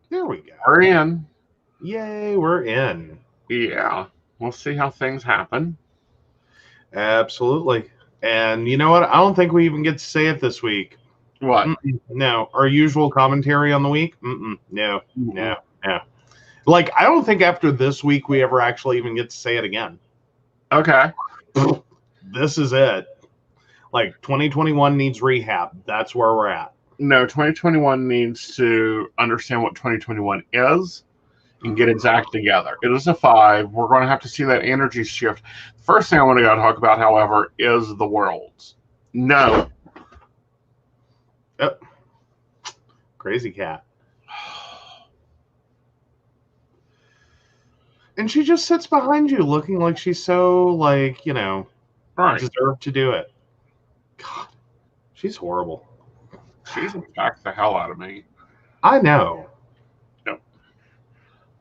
There we go. We're in. Yay, we're in. Yeah. We'll see how things happen. Absolutely. And you know what? I don't think we even get to say it this week. What? No. Our usual commentary on the week? No. Mm-mm. Like, I don't think after this week we ever actually even get to say it again. Okay. This is it. Like, 2021 needs rehab. That's where we're at. No, 2021 needs to understand what 2021 is and get its act together. It is a 5. We're going to have to see that energy shift. First thing I want to go talk about, however, is the worlds. No. Yep. Crazy cat. And she just sits behind you looking like she's so, like, Right. deserved to do it. God, she's horrible. She's attacked the hell out of me. I know. Yep.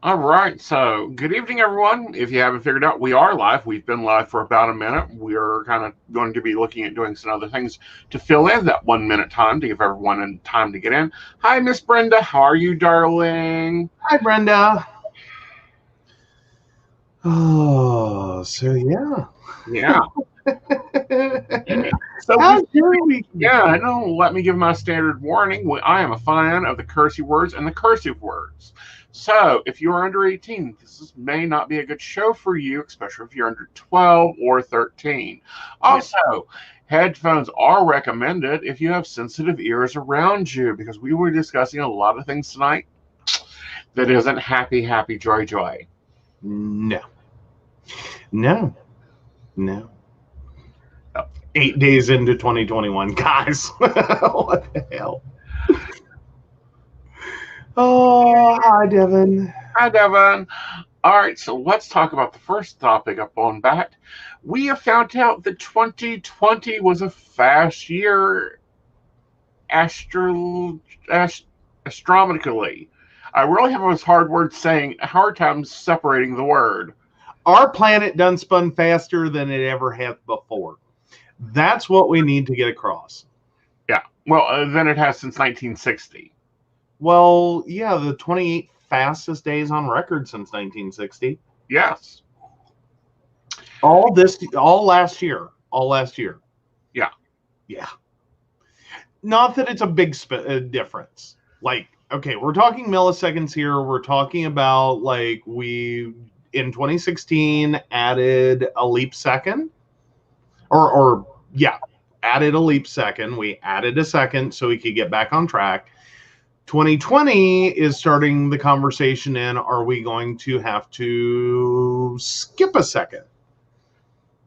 All right. So, good evening, everyone. If you haven't figured out, we are live. We've been live for about a minute. We're kind of going to be looking at doing some other things to fill in that 1 minute time to give everyone time to get in. Hi, Miss Brenda. How are you, darling? Hi, Brenda. Oh, so yeah. Yeah. So How's your week? yeah, I know. Let me give my standard warning. I am a fan of the cursive words and the cursive words. So if you are under 18, may not be a good show for you, especially if you're under 12 or 13. Also, headphones are recommended if you have sensitive ears around you, because we were discussing a lot of things tonight that isn't happy, happy, joy, joy. No. 8 days into 2021, guys. What the hell? Oh, hi, Devin. Hi, Devin. All right, so let's talk about the first topic up on back. We have found out that 2020 was a fast year astronomically. I really have a hard time separating the word. Our planet done spun faster than it ever had before. That's what we need to get across. Yeah, well, then it has since 1960. Well, yeah, the 28 fastest days on record since 1960. Yes. All last year. Yeah. Yeah. Not that it's a big difference. Like, okay, we're talking milliseconds here. We're talking about, like, we in 2016 added a leap second. Added a leap second. We added a second so we could get back on track. 2020 is starting the conversation in, are we going to have to skip a second?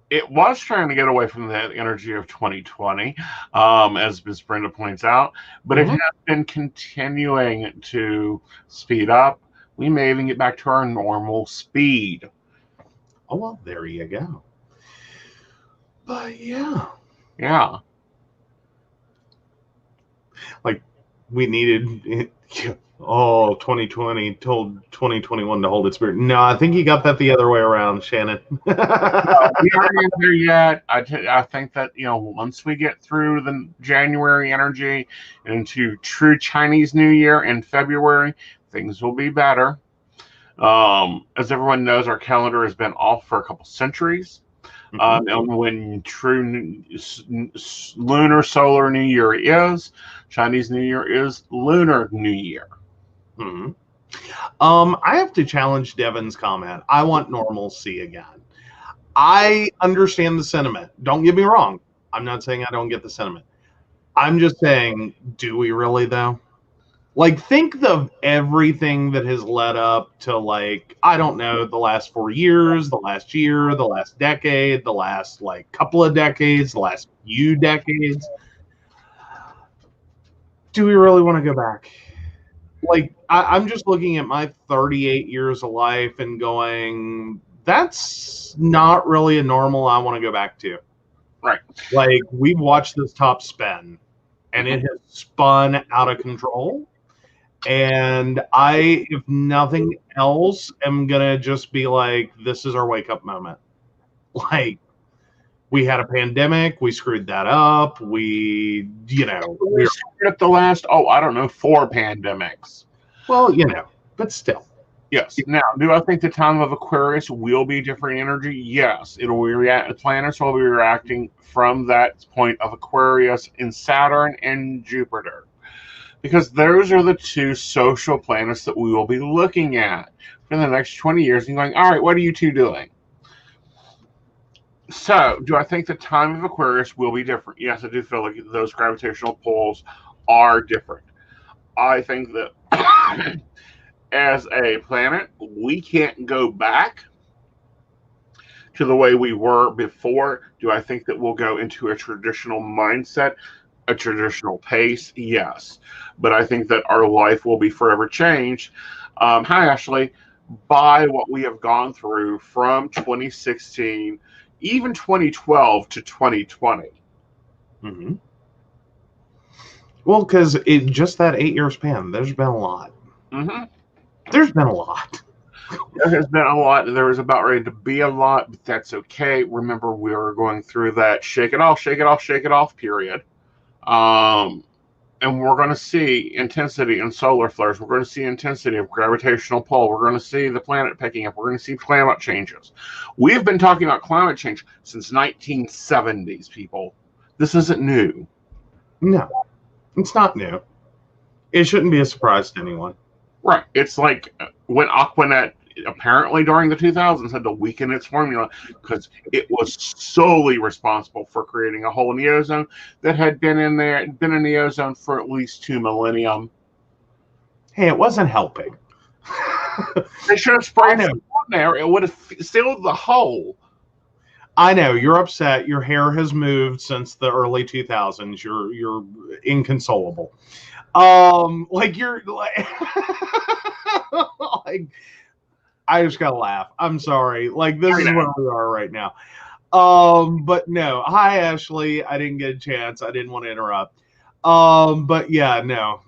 It was trying to get away from that energy of 2020, as Ms. Brenda points out, but it has been continuing to speed up. We may even get back to our normal speed. Oh, well, there you go. But yeah. Yeah. Like, we needed 2020 told 2021 to hold its spirit. No, I think you got that the other way around, Shannon. We aren't there yet. I think that, once we get through the January energy into true Chinese New Year in February, things will be better. As everyone knows, our calendar has been off for a couple centuries. And when true lunar solar New Year is, Chinese New Year is lunar New Year. Mm-hmm. I have to challenge Devin's comment. I want normalcy again. I understand the sentiment. Don't get me wrong. I'm not saying I don't get the sentiment. I'm just saying, do we really, though? Like, think of everything that has led up to, like, I don't know, the last 4 years, the last year, the last decade, the last, like, couple of decades, the last few decades. Do we really want to go back? Like, I'm just looking at my 38 years of life and going, that's not really a normal I want to go back to. Right. Like, we've watched this top spin, and it has spun out of control. And I, if nothing else, am going to just be like, this is our wake-up moment. Like, we had a pandemic. We screwed that up. We screwed up the last, 4 pandemics. Well, but still. Yes. Now, do I think the time of Aquarius will be different energy? Yes. It'll react. The planets will be reacting from that point of Aquarius in Saturn and Jupiter, because those are the two social planets that we will be looking at for the next 20 years and going, all right, what are you two doing? So, do I think the time of Aquarius will be different? Yes, I do feel like those gravitational pulls are different. I think that as a planet, we can't go back to the way we were before. Do I think that we'll go into a traditional mindset, a traditional pace? Yes. But I think that our life will be forever changed. Hi, Ashley. By what we have gone through from 2016, even 2012 to 2020. Mm-hmm. Well, because in just that 8-year span, there's been a lot. Mm-hmm. There's been a lot. There has been a lot. There was about ready to be a lot, but that's okay. Remember, we were going through that shake it off, shake it off, shake it off period. And we're going to see intensity in solar flares. We're going to see intensity of gravitational pull. We're going to see the planet picking up. We're going to see climate changes. We've been talking about climate change since 1970s, people. This isn't new. No, it's not new. It shouldn't be a surprise to anyone. Right. It's like when Aquanet apparently during the 2000s had to weaken its formula because it was solely responsible for creating a hole in the ozone that had been in the ozone for at least 2 millennium. Hey, it wasn't helping. They should have sprayed it on there. It would have sealed the hole. I know you're upset. Your hair has moved since the early 2000s. You're inconsolable. You're like, like, I just gotta laugh. I'm sorry. Like, this is where we are right now. But no. Hi, Ashley. I didn't get a chance. I didn't want to interrupt. But yeah, no.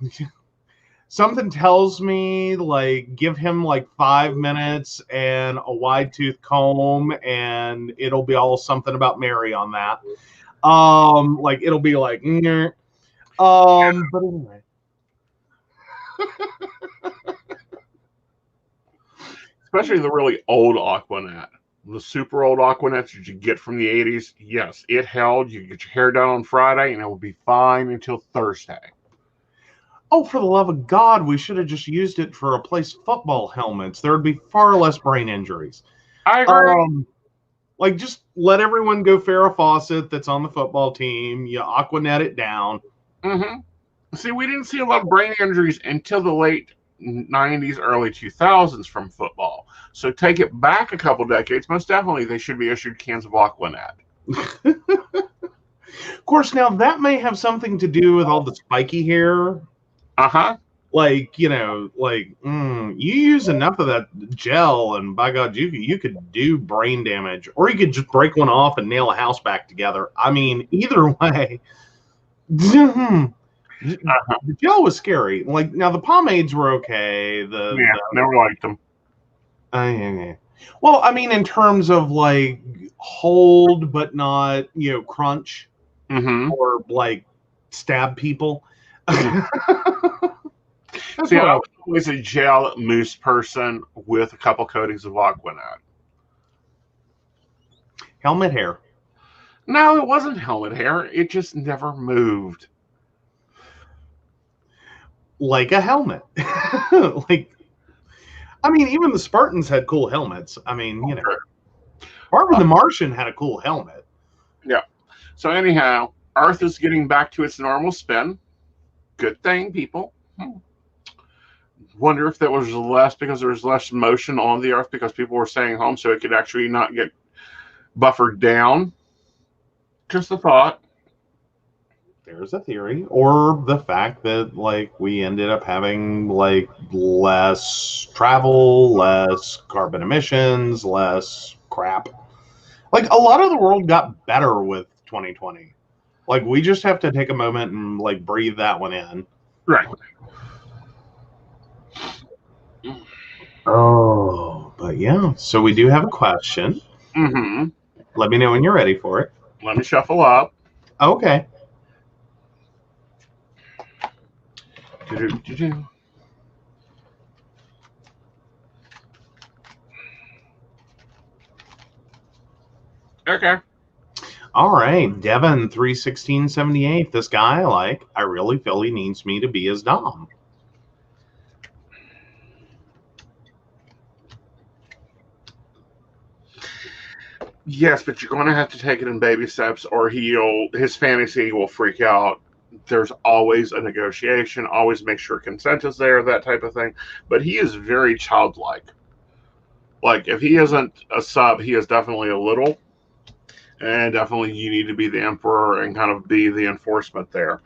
Something tells me, like, give him like 5 minutes and a wide tooth comb, and it'll be all something about Mary on that. Like, it'll be like, but anyway. Especially the really old Aquanet. The super old Aquanets that you get from the 80s. Yes, it held. You get your hair done on Friday, and it will be fine until Thursday. Oh, for the love of God, we should have just used it to replace football helmets. There would be far less brain injuries. I agree. Like, just let everyone go Farrah Fawcett that's on the football team. You Aquanet it down. Mm-hmm. See, we didn't see a lot of brain injuries until the late 90s, early 2000s from football. So take it back a couple decades. Most definitely, they should be issued cans of Aquanet. Of course, now that may have something to do with all the spiky hair. Uh-huh. Like, you use enough of that gel, and by God, you could do brain damage, or you could just break one off and nail a house back together. I mean, either way. The gel was scary. Like, now the pomades were okay. Never liked them. Well, I mean, in terms of like hold but not, crunch, or like stab people. See, I was a gel mousse person with a couple coatings of Aquanet. Helmet hair. No, it wasn't helmet hair. It just never moved. Like a helmet. Like, I mean, even the Spartans had cool helmets. I mean, Marvin the Martian had a cool helmet. Yeah. So anyhow, Earth is getting back to its normal spin. Good thing, people. Wonder if that was less because there was less motion on the Earth because people were staying home, so it could actually not get buffered down. Just a thought. There's a theory. Or the fact that, like, we ended up having, like, less travel, less carbon emissions, less crap. Like, a lot of the world got better with 2020. Like, we just have to take a moment and, like, breathe that one in. Right. Oh, but yeah. So we do have a question. Mm-hmm. Let me know when you're ready for it. Let me shuffle up. Okay. Okay. All right, Devin 31678. This guy I really feel he needs me to be his dom. Yes, but you're going to have to take it in baby steps, or his fantasy will freak out. There's always a negotiation. Always make sure consent is there, that type of thing. But he is very childlike. Like, if he isn't a sub, he is definitely a little. And definitely you need to be the emperor and kind of be the enforcement there.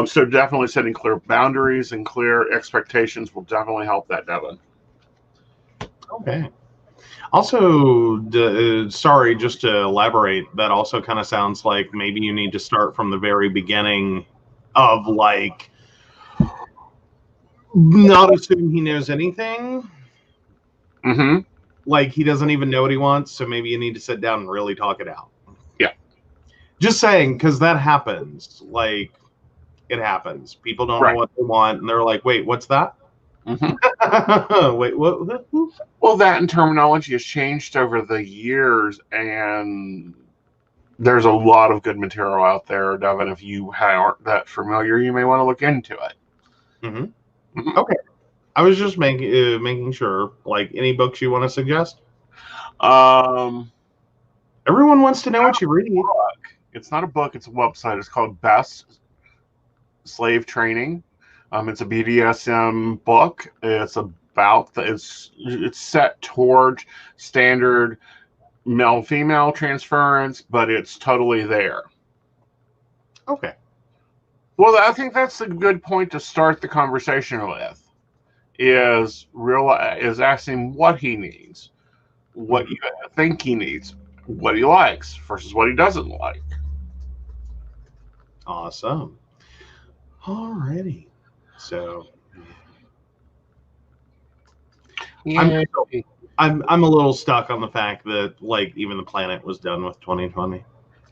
So definitely setting clear boundaries and clear expectations will definitely help that, Devin. Okay. Also, sorry, just to elaborate, that also kind of sounds like maybe you need to start from the very beginning of not assume he knows anything. Mm-hmm. Like he doesn't even know what he wants, so maybe you need to sit down and really talk it out. Yeah. Just saying, because that happens. Like, it happens. People don't know what they want, and they're like, wait, what's that? Mm-hmm. Wait, what? Well, that and terminology has changed over the years, and there's a lot of good material out there, Devin. If you aren't that familiar, you may want to look into it. Mm-hmm. Mm-hmm. Okay. I was just making sure. Like, any books you want to suggest? Everyone wants to know what you read. It's not a book; it's a website. It's called Best Slave Training. It's a BDSM book. It's set toward standard male-female transference, but it's totally there. Okay. Well, I think that's a good point to start the conversation with. Is asking what he needs, what you think he needs, what he likes versus what he doesn't like. Awesome. Alrighty. So I'm a little stuck on the fact that even the planet was done with 2020.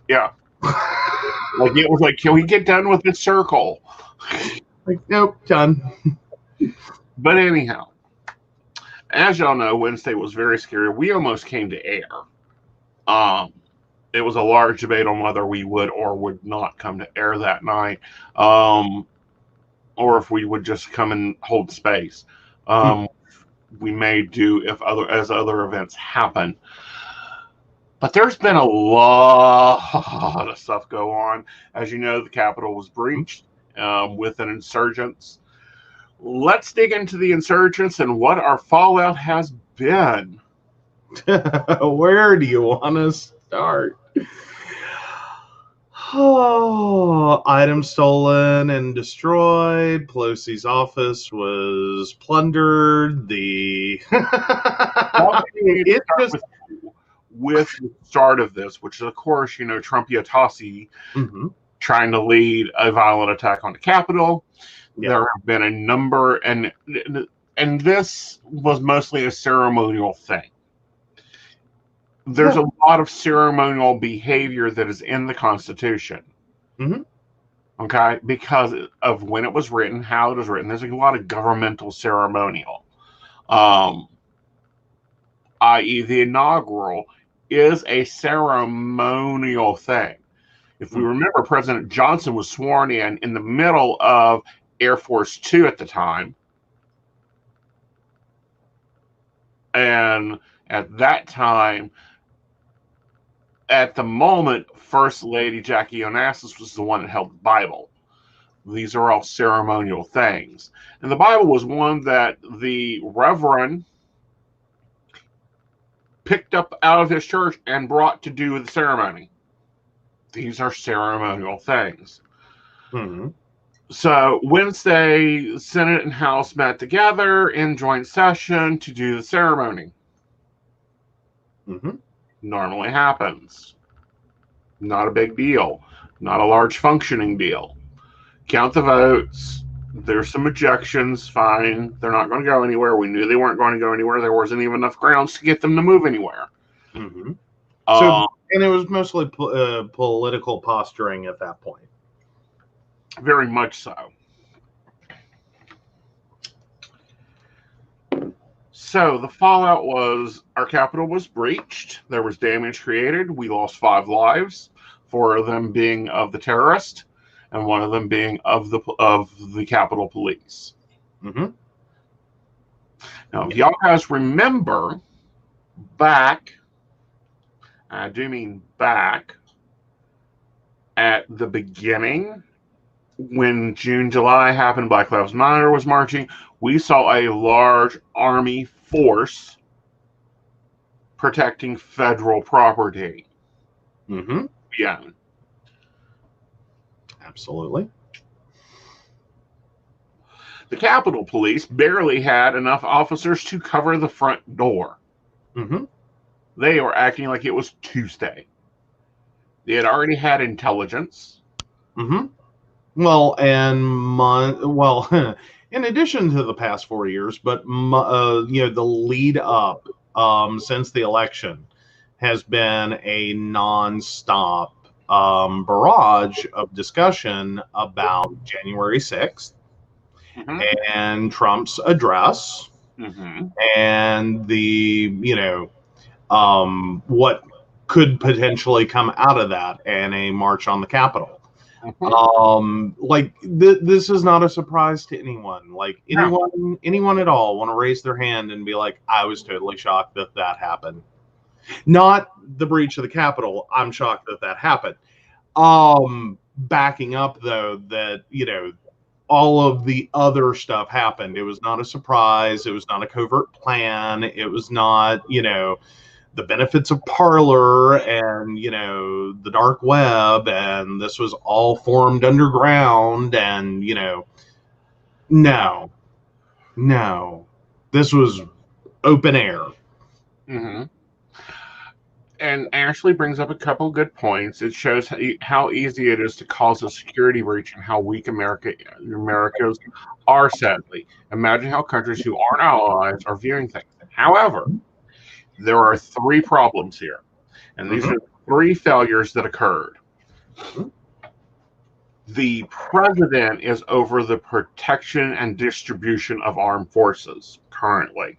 Yeah. It was like, can we get done with this circle? Nope, done. But anyhow, as y'all know, Wednesday was very scary. We almost came to air. It was a large debate on whether we would or would not come to air that night, or if we would just come and hold space. We may do as other events happen. But there's been a lot of stuff go on. As you know, the Capitol was breached with an insurgents. Let's dig into the insurgents and what our fallout has been. Where do you want to start? Oh, items stolen and destroyed. Pelosi's office was plundered. With the start of this, which is, of course, Trumpiotassi trying to lead a violent attack on the Capitol. Yeah. There have been a number, and this was mostly a ceremonial thing. There's a lot of ceremonial behavior that is in the Constitution. Okay, because of when it was written, how it was written. There's a lot of governmental ceremonial, i.e., the inaugural is a ceremonial thing. If we remember, President Johnson was sworn in the middle of Air Force 2 at the time. And at that time, at the moment, First Lady Jackie Onassis was the one that held the Bible. These are all ceremonial things. And the Bible was one that the Reverend picked up out of his church and brought to do the ceremony. These are ceremonial things. So Wednesday, Senate and House met together in joint session to do the ceremony. Normally happens. Not a big deal. Not a large functioning deal. Count the votes. There's some objections. Fine. They're not going to go anywhere. We knew they weren't going to go anywhere. There wasn't even enough grounds to get them to move anywhere. And it was mostly political posturing at that point. Very much so. So the fallout was our capital was breached. There was damage created. We lost 5 lives, 4 of them being of the terrorist, and 1 of them being of the Capitol Police. Mm-hmm. Now, if y'all guys remember back, I do mean back at the beginning, when June, July happened, Black Lives Matter was marching, we saw a large army force protecting federal property. Mm-hmm. Yeah. Absolutely. The Capitol Police barely had enough officers to cover the front door. Mm-hmm. They were acting like it was Tuesday. They had already had intelligence. Mm-hmm. Well, in addition to the past 4 years, but the lead up since the election has been a nonstop barrage of discussion about January 6th Mm-hmm. and Trump's address Mm-hmm. and what could potentially come out of that and a march on the Capitol. This is not a surprise to anyone. Like anyone at all want to raise their hand and be like, I was totally shocked that that happened. Not the breach of the Capitol. I'm shocked that that happened. Backing up though, that all of the other stuff happened. It was not a surprise. It was not a covert plan. It was not the benefits of Parler and the dark web, and this was all formed underground, and no, this was open air. Mm-hmm. And Ashley brings up a couple good points. It shows how easy it is to cause a security breach and how weak Americans are, sadly. Imagine how countries who aren't allies are viewing things. However, there are 3 problems here, and these are 3 failures that occurred. The president is over the protection and distribution of armed forces currently.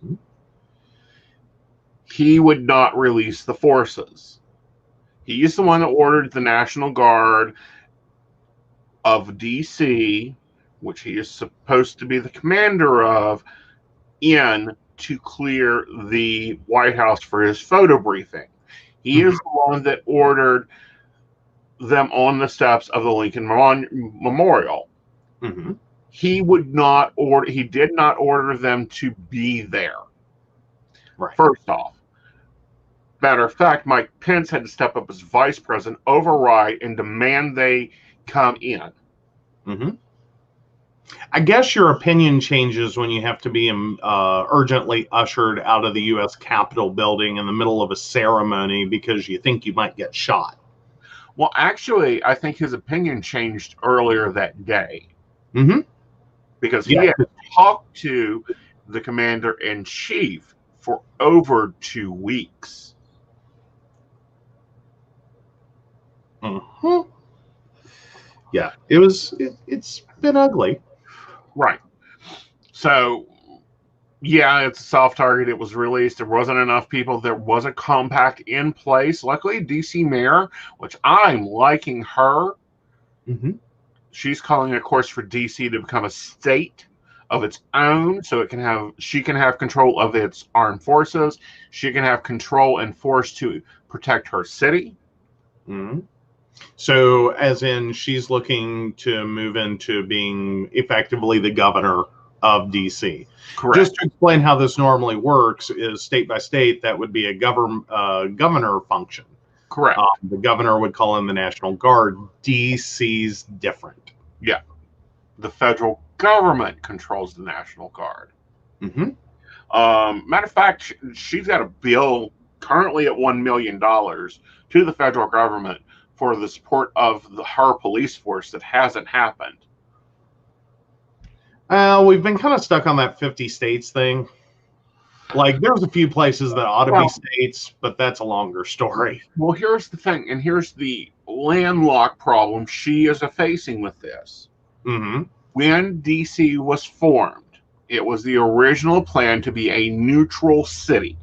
He would not release the forces. He's the one that ordered the National Guard of DC, which he is supposed to be the commander of, in to clear the White House for his photo briefing. He is the one that ordered them on the steps of the Lincoln Memorial. Mm-hmm. He did not order them to be there. Right. First off. Matter of fact, Mike Pence had to step up as vice president, override, and demand they come in. Mm-hmm. I guess your opinion changes when you have to be urgently ushered out of the U.S. Capitol building in the middle of a ceremony because you think you might get shot. Well, actually, I think his opinion changed earlier that day. Mm-hmm. Because he had talked to the commander-in-chief for over 2 weeks. Mm-hmm. Yeah, it's been ugly. Right. So, yeah, it's a soft target. It was released. There wasn't enough people. There was a compact in place. Luckily, DC mayor, which I'm liking her, she's calling a course for DC to become a state of its own, so she can have control of its armed forces. She can have control and force to protect her city. Mm-hmm. So, as in, she's looking to move into being effectively the governor of DC. Correct. Just to explain how this normally works is state by state, that would be a governor function. Correct. The governor would call in the National Guard. DC's different. Yeah. The federal government controls the National Guard. Mm-hmm. Matter of fact, she's got a bill currently at $1 million to the federal government for the support of her police force that hasn't happened. We've been kind of stuck on that 50 states thing. Like, there's a few places that ought to be states, but that's a longer story. Well, here's the thing, and here's the landlocked problem she is facing with this. Mm-hmm. When DC was formed, It was the original plan to be a neutral city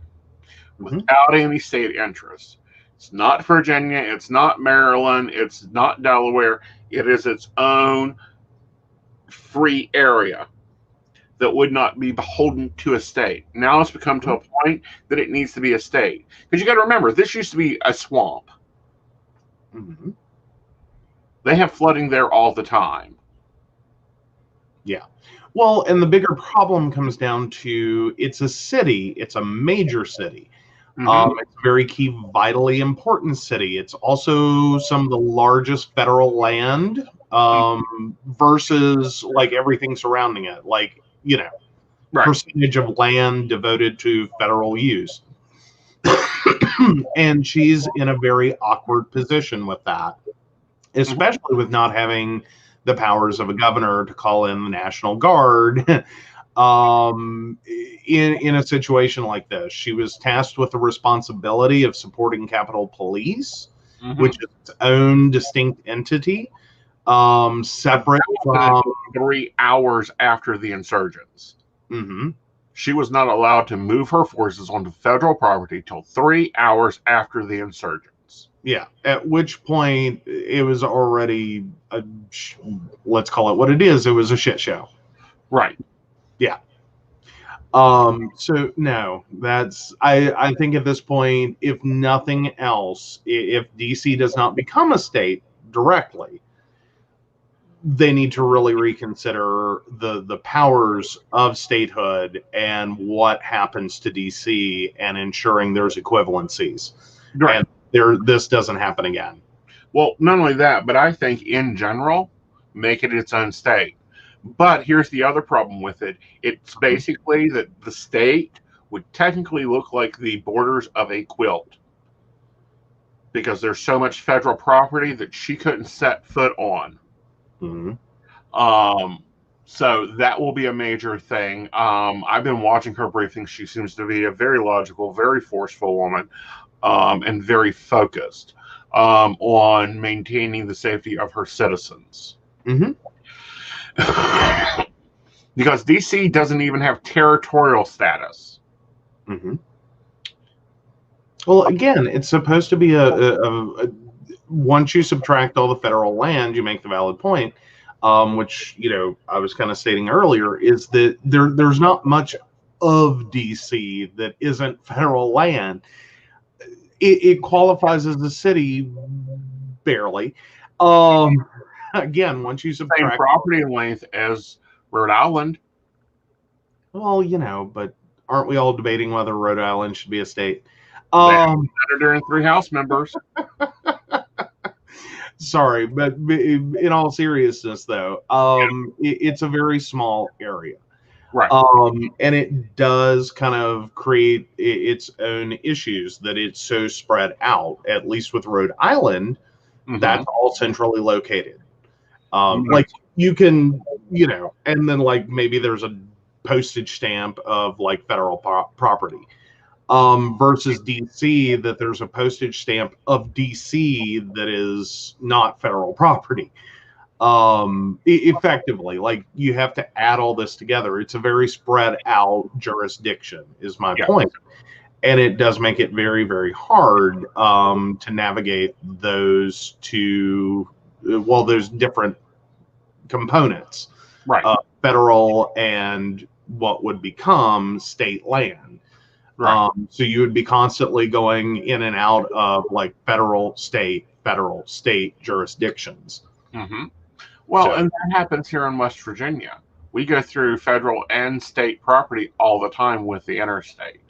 without any state interest. It's not Virginia, it's not Maryland, it's not Delaware. It is its own free area that would not be beholden to a state. Now it's become to a point that it needs to be a state. Because you got to remember, this used to be a swamp. Mm-hmm. They have flooding there all the time. Yeah. Well, and the bigger problem comes down to it's a city, it's a major city. It's a very key, vitally important city. It's also some of the largest federal land versus like everything surrounding it, like, you know, percentage of land devoted to federal use. And she's in a very awkward position with that, especially with not having the powers of a governor to call in the National Guard. In a situation like this, she was tasked with the responsibility of supporting Capitol Police, which is its own distinct entity, separate from 3 hours after the insurgents. She was not allowed to move her forces onto federal property till 3 hours after the insurgents. Yeah, at which point it was already let's call it what it is. It was a shit show. Right. Yeah. So no, that's I think at this point, if nothing else, if DC does not become a state directly, they need to really reconsider the powers of statehood and what happens to DC and ensuring there's equivalencies. Right. And this doesn't happen again. Well, not only that, but I think in general, make it its own state. But here's the other problem with it. It's basically that the state would technically look like the borders of a quilt because there's so much federal property that she couldn't set foot on. So that will be a major thing. I've been watching her briefings. She seems to be a very logical, very forceful woman, and very focused on maintaining the safety of her citizens. Because DC doesn't even have territorial status. Well, again, it's supposed to be a once you subtract all the federal land, you make the valid point, which, you know, I was kind of stating earlier, is that there's not much of DC that isn't federal land. It qualifies as a city barely. Again, once you subtract same property length as Rhode Island. Well, you know, but aren't we all debating whether Rhode Island should be a state? Senator and 3 House members. Sorry, but in all seriousness, though, it's a very small area. Right. And it does kind of create its own issues that it's so spread out, at least with Rhode Island, that's all centrally located. Like you can, you know, and then like maybe there's a postage stamp of like federal property. Versus DC, that there's a postage stamp of DC that is not federal property. Effectively, like you have to add all this together. It's a very spread out jurisdiction, is my point. And it does make it very, very hard to navigate those two, well, there's different components, right? Federal and what would become state land. Right. So you would be constantly going in and out of like federal, state jurisdictions. Well, and that happens here in West Virginia. We go through federal and state property all the time with the interstate.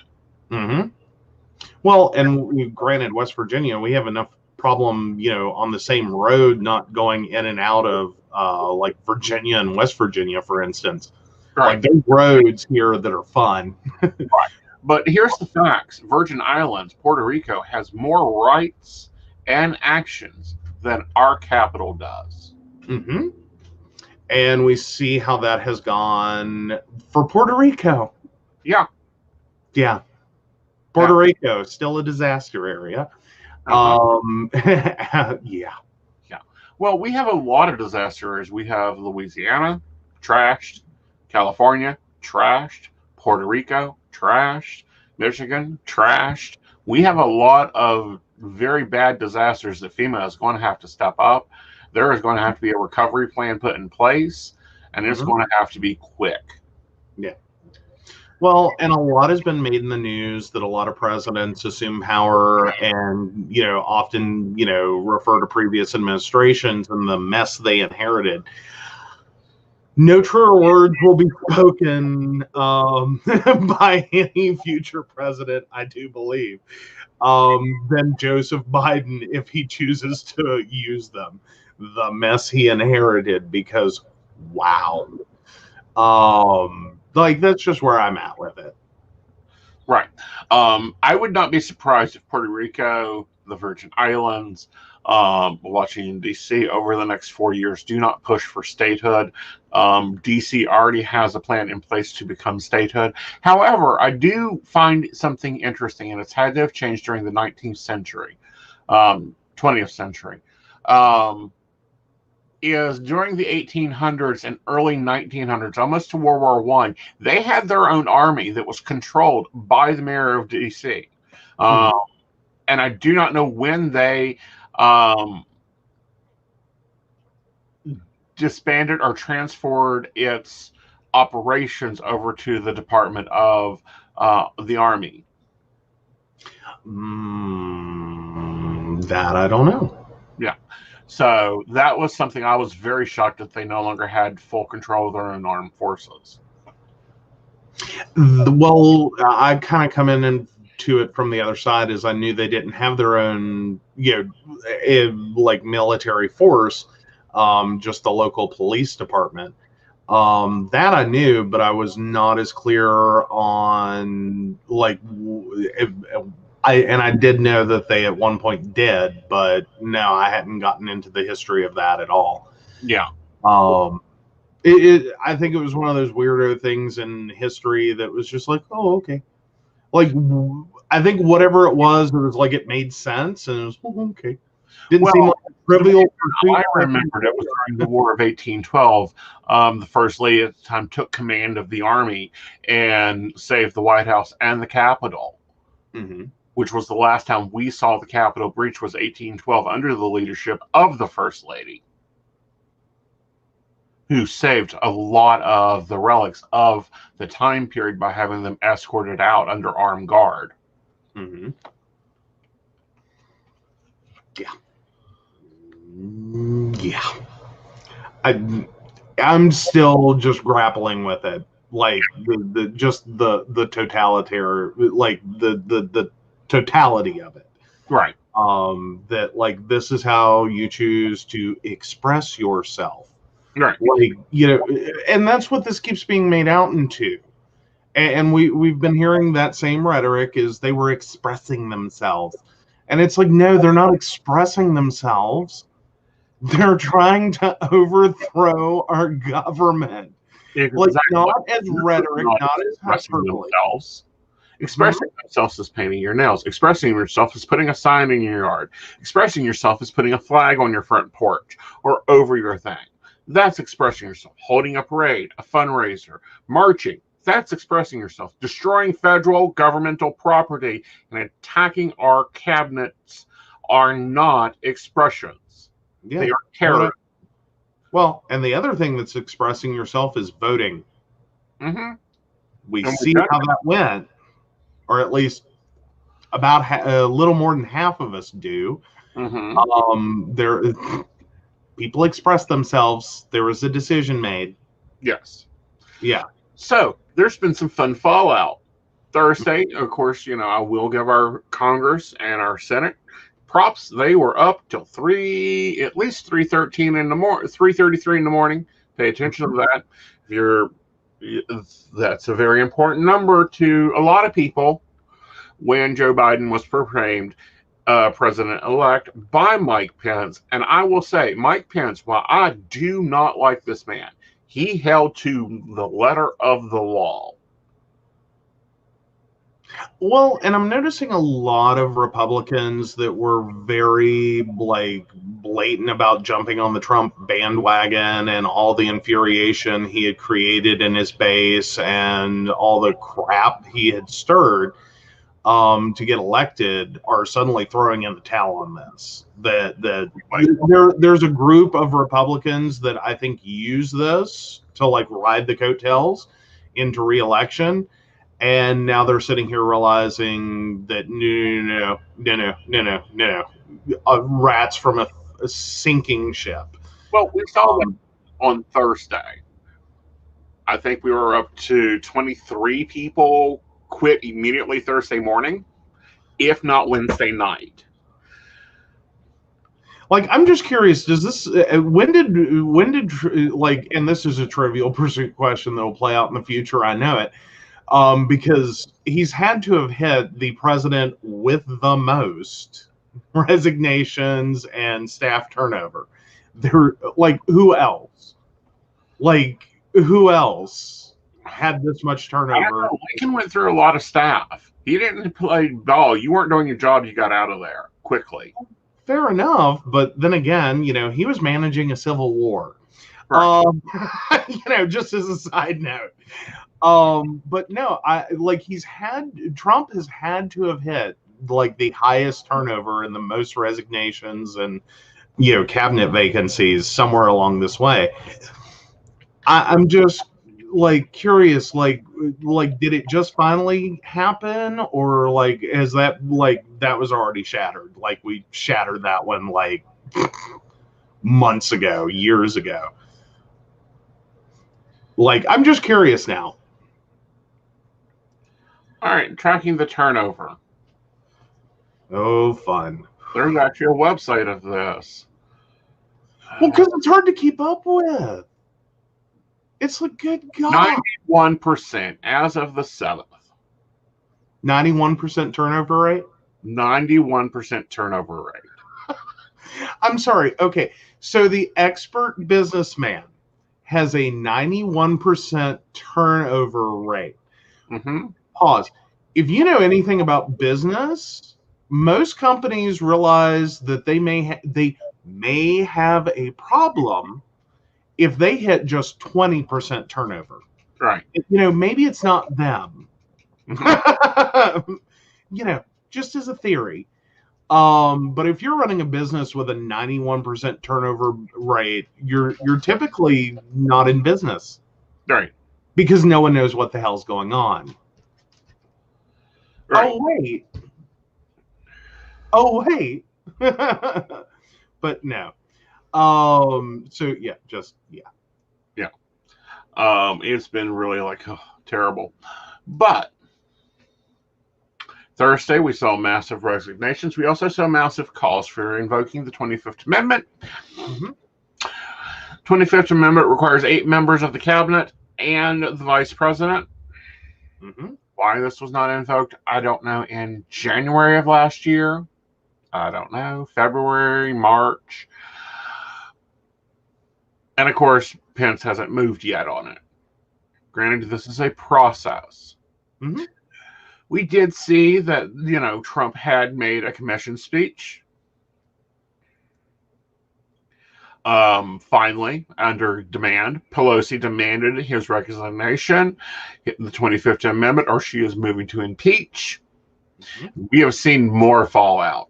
Well, and granted, West Virginia, we have enough problem, you know, on the same road, not going in and out of like Virginia and West Virginia, for instance. Right. Like there's roads here that are fun. Right. But here's the facts. Virgin Islands, Puerto Rico, has more rights and actions than our capital does. And we see how that has gone for Puerto Rico. Yeah. Puerto Rico, still a disaster area. Yeah. Well, we have a lot of disaster areas. We have Louisiana, trashed, California, trashed. Puerto Rico, trashed. Michigan, trashed. We have a lot of very bad disasters that FEMA is going to have to step up. There is going to have to be a recovery plan put in place, and it's going to have to be quick. Yeah. Well, and a lot has been made in the news that a lot of presidents assume power and, often, refer to previous administrations and the mess they inherited. No truer words will be spoken by any future president, I do believe, than Joseph Biden if he chooses to use them. The mess he inherited, because, wow. That's just where I'm at with it. Right. I would not be surprised if Puerto Rico, the Virgin Islands, Washington, D.C. over the next 4 years do not push for statehood. D.C. already has a plan in place to become statehood. However, I do find something interesting, and it's had to have changed during the 19th century, 20th century. Is during the 1800s and early 1900s, almost to World War I, they had their own army that was controlled by the mayor of D.C. And I do not know when they disbanded or transferred its operations over to the Department of the Army. That I don't know. Yeah. So that was something I was very shocked that they no longer had full control of their own armed forces. Well, I kind of come into it from the other side, as I knew they didn't have their own, military force, just the local police department. That I knew, but I was not as clear on, I did know that they at one point did, but no, I hadn't gotten into the history of that at all. Yeah. I think it was one of those weirdo things in history that was just like, oh, okay. I think whatever it was like it made sense, and it was okay. Didn't seem like a trivial. I remembered it was during the War of 1812. The First Lady at the time took command of the army and saved the White House and the Capitol. Mm-hmm. Which was the last time we saw the Capitol breach, was 1812 under the leadership of the First Lady, who saved a lot of the relics of the time period by having them escorted out under armed guard. Mm-hmm. Yeah. I'm still just grappling with it, the totalitarian, the totality of it. Right. That this is how you choose to express yourself. Right. And that's what this keeps being made out into. And we've been hearing that same rhetoric, is they were expressing themselves. And it's like, no, they're not expressing themselves. They're trying to overthrow our government. Exactly. Not as rhetoric, not as hyperbole. Expressing themselves is painting your nails. Expressing yourself is putting a sign in your yard. Expressing yourself is putting a flag on your front porch or over your thing. That's expressing yourself. Holding a parade, a fundraiser, marching. That's expressing yourself. Destroying federal governmental property and attacking our cabinets are not expressions. Yeah. They are terror. Well, and the other thing that's expressing yourself is voting. Mm-hmm. We see how that went. Or at least about a little more than half of us do. Mm-hmm. People express themselves. There was a decision made. Yes. Yeah. So there's been some fun fallout. Thursday, of course, I will give our Congress and our Senate props. They were up till at least 3:13 in the morning, 3:33 in the morning. Pay attention to that. That's a very important number to a lot of people when Joe Biden was proclaimed president-elect by Mike Pence. And I will say, Mike Pence, while I do not like this man, he held to the letter of the law. Well, and I'm noticing a lot of Republicans that were very like blatant about jumping on the Trump bandwagon and all the infuriation he had created in his base and all the crap he had stirred to get elected are suddenly throwing in the towel on this. There's a group of Republicans that I think use this to like ride the coattails into re-election. And now they're sitting here realizing that no, rats from a sinking ship. Well, we saw that on Thursday. I think we were up to 23 people quit immediately Thursday morning, if not Wednesday night. Like, I'm just curious, does this, when did like, and this is a trivial pursuit question that will play out in the future, I know it, because he's had to have hit the president with the most resignations and staff turnover. There, like, who else? Like, who else had this much turnover? Lincoln went through a lot of staff. He didn't play ball. You weren't doing your job. You got out of there quickly. Fair enough, but then again, he was managing a civil war. Right. Just as a side note. But no, Trump has had to have hit like the highest turnover and the most resignations and cabinet vacancies somewhere along this way. I'm just like curious, like did it just finally happen, or like has that was already shattered? Like we shattered that one like months ago, years ago. Like, I'm just curious now. All right, tracking the turnover. Oh, fun. There's actually a website of this. Well, because it's hard to keep up with. It's like, good God. 91% as of the 7th. 91% turnover rate? 91% turnover rate. I'm sorry. Okay, so the expert businessman has a 91% turnover rate. Mm-hmm. Pause. If you know anything about business, most companies realize that they may have a problem if they hit just 20% turnover. Right. Maybe it's not them. Mm-hmm. Just as a theory. But if you're running a business with a 91% turnover rate, you're typically not in business. Right. Because no one knows what the hell's going on. Right. Oh, wait. But no. So yeah. It's been really terrible. But Thursday, we saw massive resignations. We also saw massive calls for invoking the 25th Amendment. Mm-hmm. 25th Amendment requires 8 members of the cabinet and the vice president. Mm-hmm. Why this was not invoked, I don't know. In January of last year, I don't know. February, March. And of course, Pence hasn't moved yet on it. Granted, this is a process. Mm-hmm. We did see that, Trump had made a commission speech. Finally, under demand, Pelosi demanded his resignation, the 25th Amendment, or she is moving to impeach. Mm-hmm. We have seen more fallout.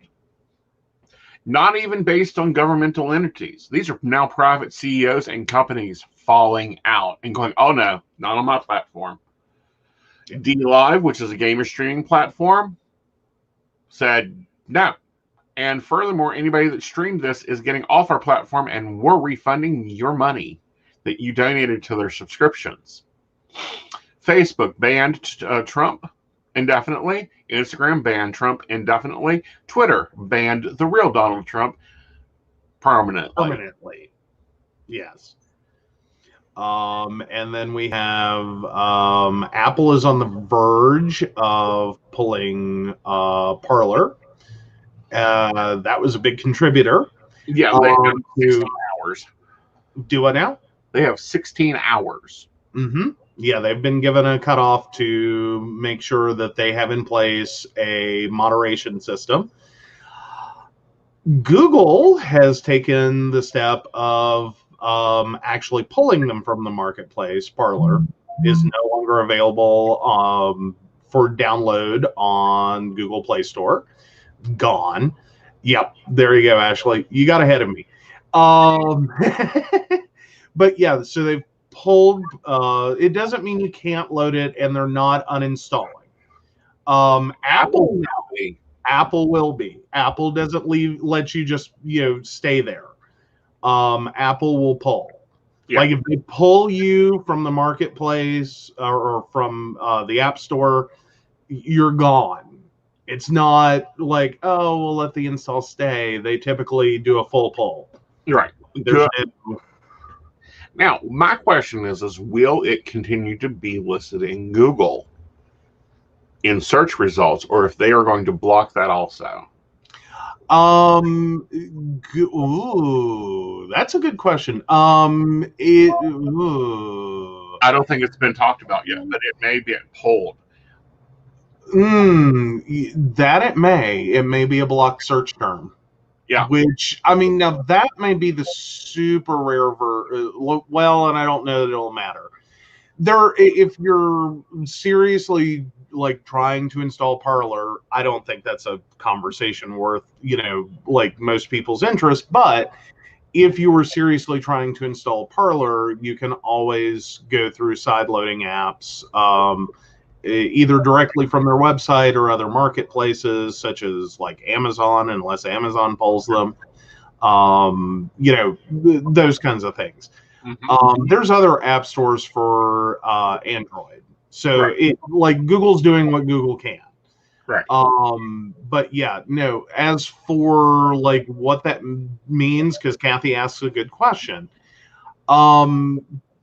Not even based on governmental entities. These are now private CEOs and companies falling out and going, oh no, not on my platform. Yeah. DLive, which is a gamer streaming platform, said no. And furthermore, anybody that streamed this is getting off our platform and we're refunding your money that you donated to their subscriptions. Facebook banned Trump indefinitely. Instagram banned Trump indefinitely. Twitter banned the real Donald Trump permanently. Yes. And then we have Apple is on the verge of pulling Parler. That was a big contributor. Yeah, they have 16 hours. Do what now? They have 16 hours. Mm-hmm. Yeah, they've been given a cutoff to make sure that they have in place a moderation system. Google has taken the step of actually pulling them from the marketplace. Parler is no longer available for download on Google Play Store. Gone. Yep, there you go, Ashley. You got ahead of me. But yeah, so they've pulled. It doesn't mean you can't load it, and they're not uninstalling. Apple Apple will be. Apple doesn't let you just stay there. Apple will pull. Yeah. Like if they pull you from the marketplace or from the App Store, you're gone. It's not like, oh, we'll let the install stay. They typically do a full pull. Right. Now, my question is will it continue to be listed in Google in search results, or if they are going to block that also? Ooh, that's a good question. I don't think it's been talked about yet, but it may be pulled. That it may be a blocked search term. Yeah. Which, I mean, now that may be the super rare well, and I don't know that it'll matter. If you're seriously like trying to install Parler, I don't think that's a conversation worth, like most people's interest. But if you were seriously trying to install Parler, you can always go through side-loading apps, either directly from their website or other marketplaces, such as like Amazon, unless Amazon pulls them. Those kinds of things. Mm-hmm. There's other app stores for Android. So right. Like Google's doing what Google can. Right. But yeah, no, as for like what that means, because Kathy asks a good question.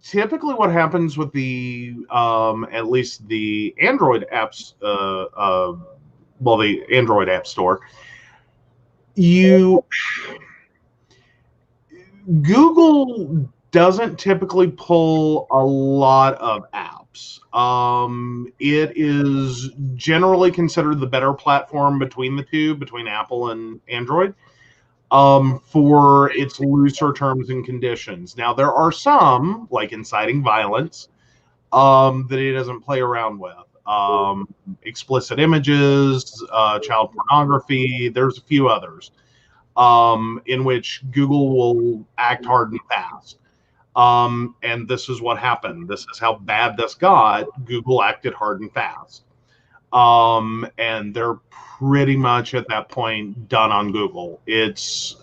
Typically what happens with the at least the Android apps, the Android app store, Google doesn't typically pull a lot of apps. It is generally considered the better platform between the two, between Apple and Android, for its looser terms and conditions. Now, there are some, like inciting violence, that it doesn't play around with. Explicit images, child pornography, there's a few others in which Google will act hard and fast. And this is what happened. This is how bad this got. Google acted hard and fast. And they're pretty much at that point done on Google. It's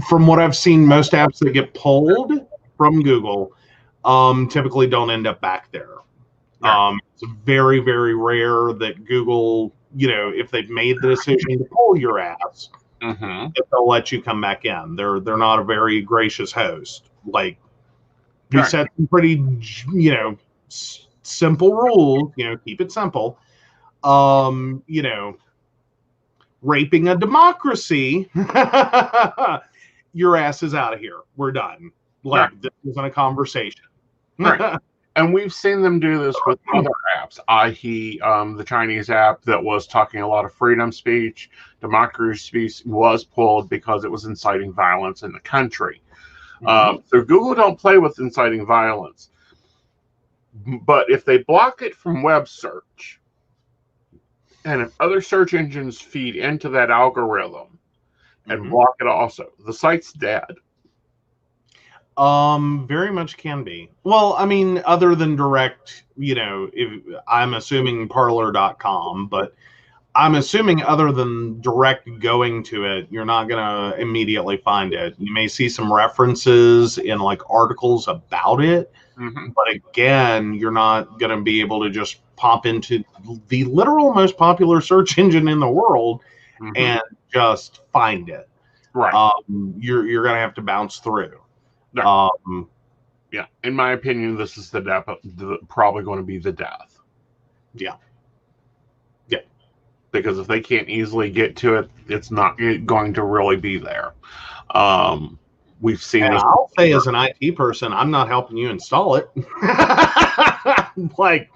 from what I've seen, most apps that get pulled from Google typically don't end up back there. It's very, very rare that Google, if they've made the decision to pull your apps, if they'll let you come back in. They're not a very gracious host. Like, we set some pretty, simple rules. Keep it simple. Raping a democracy, your ass is out of here. We're done. Like, this isn't a conversation. Right. And we've seen them do this with other apps, i.e., the Chinese app that was talking a lot of freedom speech, democracy speech, was pulled because it was inciting violence in the country. So Google don't play with inciting violence. But if they block it from web search, and if other search engines feed into that algorithm and block it also, the site's dead. Very much can be. Well, I mean, other than direct, if I'm assuming Parler.com, but I'm assuming other than direct going to it, you're not going to immediately find it. You may see some references in like articles about it, but again, you're not going to be able to just pop into the literal most popular search engine in the world and just find it. Right. You're going to have to bounce through. Yeah. In my opinion, this is probably going to be the death. Yeah. Because if they can't easily get to it, it's not going to really be there. We've seen And this. I'll say, as an IT person, I'm not helping you install it. Like,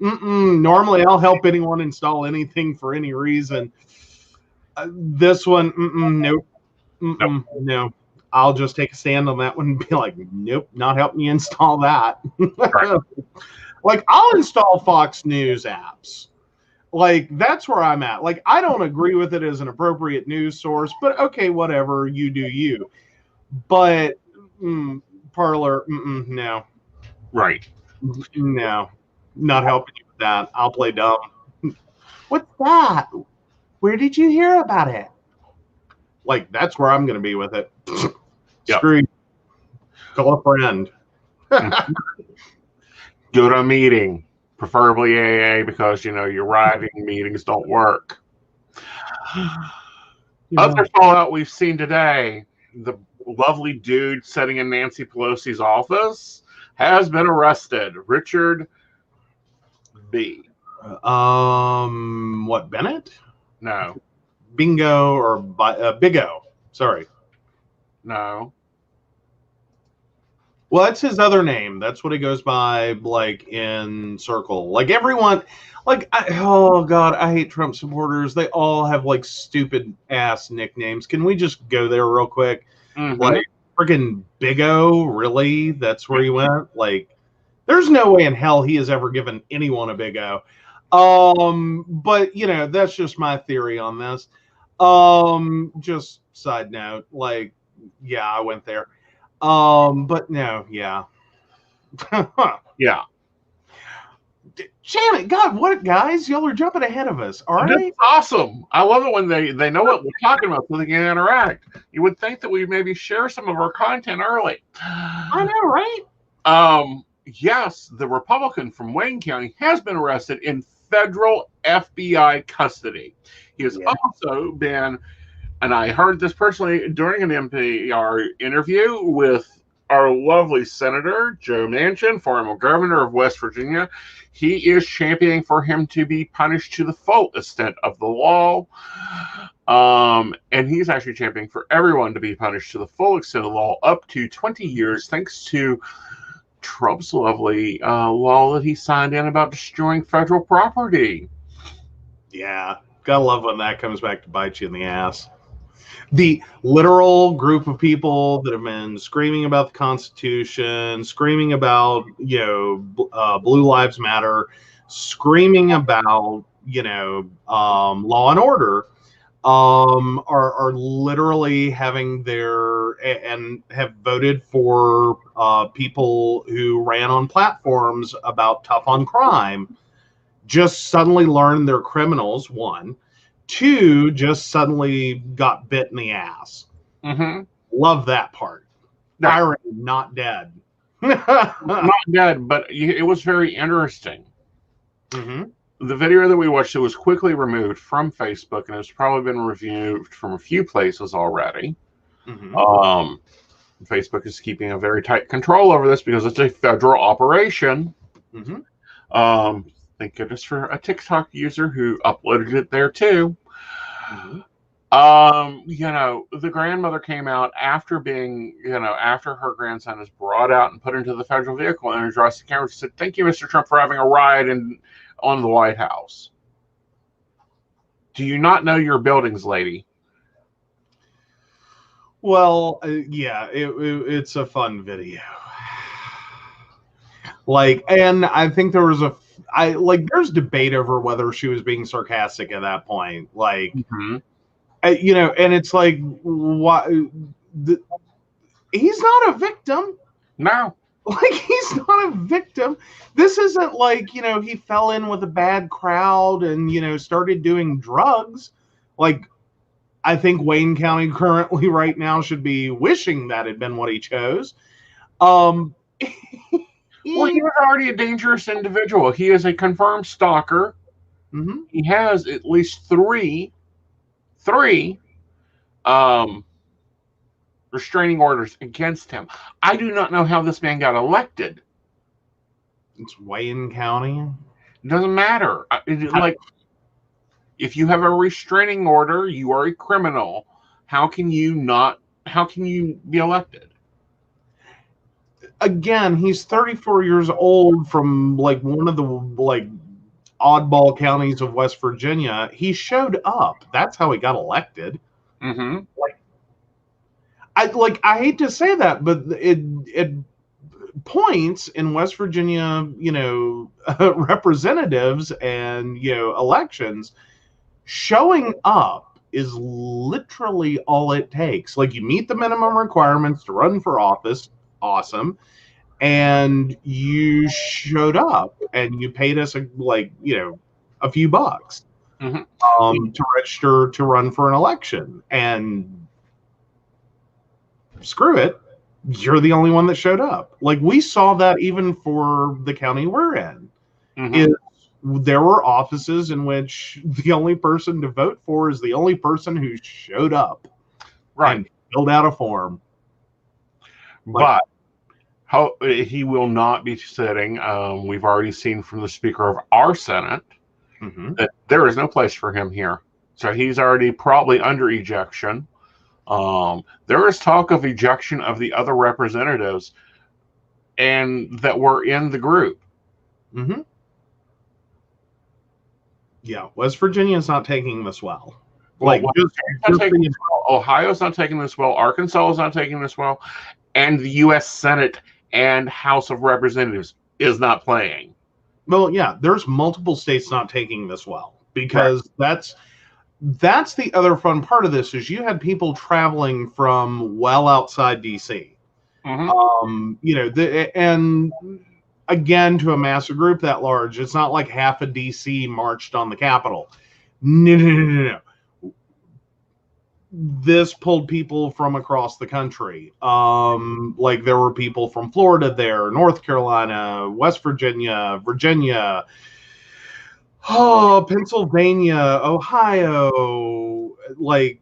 normally I'll help anyone install anything for any reason. This one, nope, Nope. no. I'll just take a stand on that one and be like, nope, not helping you install that. Right. Like, I'll install Fox News apps. Like, that's where I'm at. Like, I don't agree with it as an appropriate news source, but okay, whatever, you do you. But Parlor, no. Right. No, not helping you with that. I'll play dumb. What's that? Where did you hear about it? Like, that's where I'm going to be with it. Yep. Screw you. Call a friend. Go to a meeting, preferably AA, because, your writing meetings don't work. Other fallout we've seen today, the lovely dude sitting in Nancy Pelosi's office has been arrested. Richard B. What, Bennett? No. Bingo or Big O. Sorry. No. Well, that's his other name. That's what he goes by, like, in Circle. Like, everyone, like, oh, God, I hate Trump supporters. They all have, like, stupid-ass nicknames. Can we just go there real quick? Mm-hmm. Like, freaking Big O, really? That's where he went? Like, there's no way in hell he has ever given anyone a Big O. But, that's just my theory on this. Just side note, like, yeah, I went there. But no, yeah. Yeah. Damn it, God, what, guys? Y'all are jumping ahead of us, all right? That's awesome. I love it when they know what we're talking about so they can interact. You would think that we maybe share some of our content early. I know, right? Yes, the Republican from Wayne County has been arrested in federal FBI custody. He has also been, and I heard this personally during an NPR interview with our lovely Senator Joe Manchin, former governor of West Virginia. He is championing for him to be punished to the full extent of the law. And he's actually championing for everyone to be punished to the full extent of the law, up to 20 years, thanks to Trump's lovely law that he signed in about destroying federal property. Yeah, gotta love when that comes back to bite you in the ass. The literal group of people that have been screaming about the Constitution, screaming about, Blue Lives Matter, screaming about, law and order, are literally having and have voted for people who ran on platforms about tough on crime, just suddenly learned they're criminals, one. Two, just suddenly got bit in the ass. Mm-hmm. Love that part. Byron, not dead. Not dead, but it was very interesting. Mm-hmm. The video that we watched, it was quickly removed from Facebook, and it's probably been reviewed from a few places already. Mm-hmm. Facebook is keeping a very tight control over this because it's a federal operation. Mm-hmm. Thank goodness for a TikTok user who uploaded it there too. Mm-hmm. The grandmother came out after being, after her grandson is brought out and put into the federal vehicle and addressed the camera. She said, "Thank you, Mr. Trump, for having a ride on the White House. Do you not know your buildings, lady?" Well, yeah, it's a fun video. Like, and I think there was there's debate over whether she was being sarcastic at that point. Like, mm-hmm. And it's like, what? He's not a victim. No. Like, he's not a victim. This isn't like, he fell in with a bad crowd and, started doing drugs. Like, I think Wayne County currently right now should be wishing that had been what he chose. Well, he was already a dangerous individual. He is a confirmed stalker. Mm-hmm. He has at least three restraining orders against him. I do not know how this man got elected. It's Wayne County. It doesn't matter. If you have a restraining order, you are a criminal. How can you be elected? again, he's 34 years old from like one of the like oddball counties of West Virginia. He showed up. That's how he got elected. Mm-hmm. I hate to say that, but it points in West Virginia, representatives and elections, showing up is literally all it takes. Like, you meet the minimum requirements to run for office, awesome, and you showed up and you paid us a few bucks to register to run for an election, and screw it, you're the only one that showed up. Like, we saw that even for the county we're in. There were offices in which the only person to vote for is the only person who showed up, right, and filled out a form. But he will not be sitting. We've already seen from the Speaker of our Senate that there is no place for him here. So he's already probably under ejection. There is talk of ejection of the other representatives and that were in the group. Yeah, West Virginia is not taking this well. Ohio's not taking this well. Arkansas is not taking this well. And the U.S. Senate and House of Representatives is not playing. Well, yeah, there's multiple states not taking this well, because that's the other fun part of this, is you had people traveling from well outside D.C. And again, to amass a group that large, it's not like half of D.C. marched on the Capitol. No. This pulled people from across the country. Like, there were people from Florida there, North Carolina, West Virginia, Pennsylvania, Ohio, like,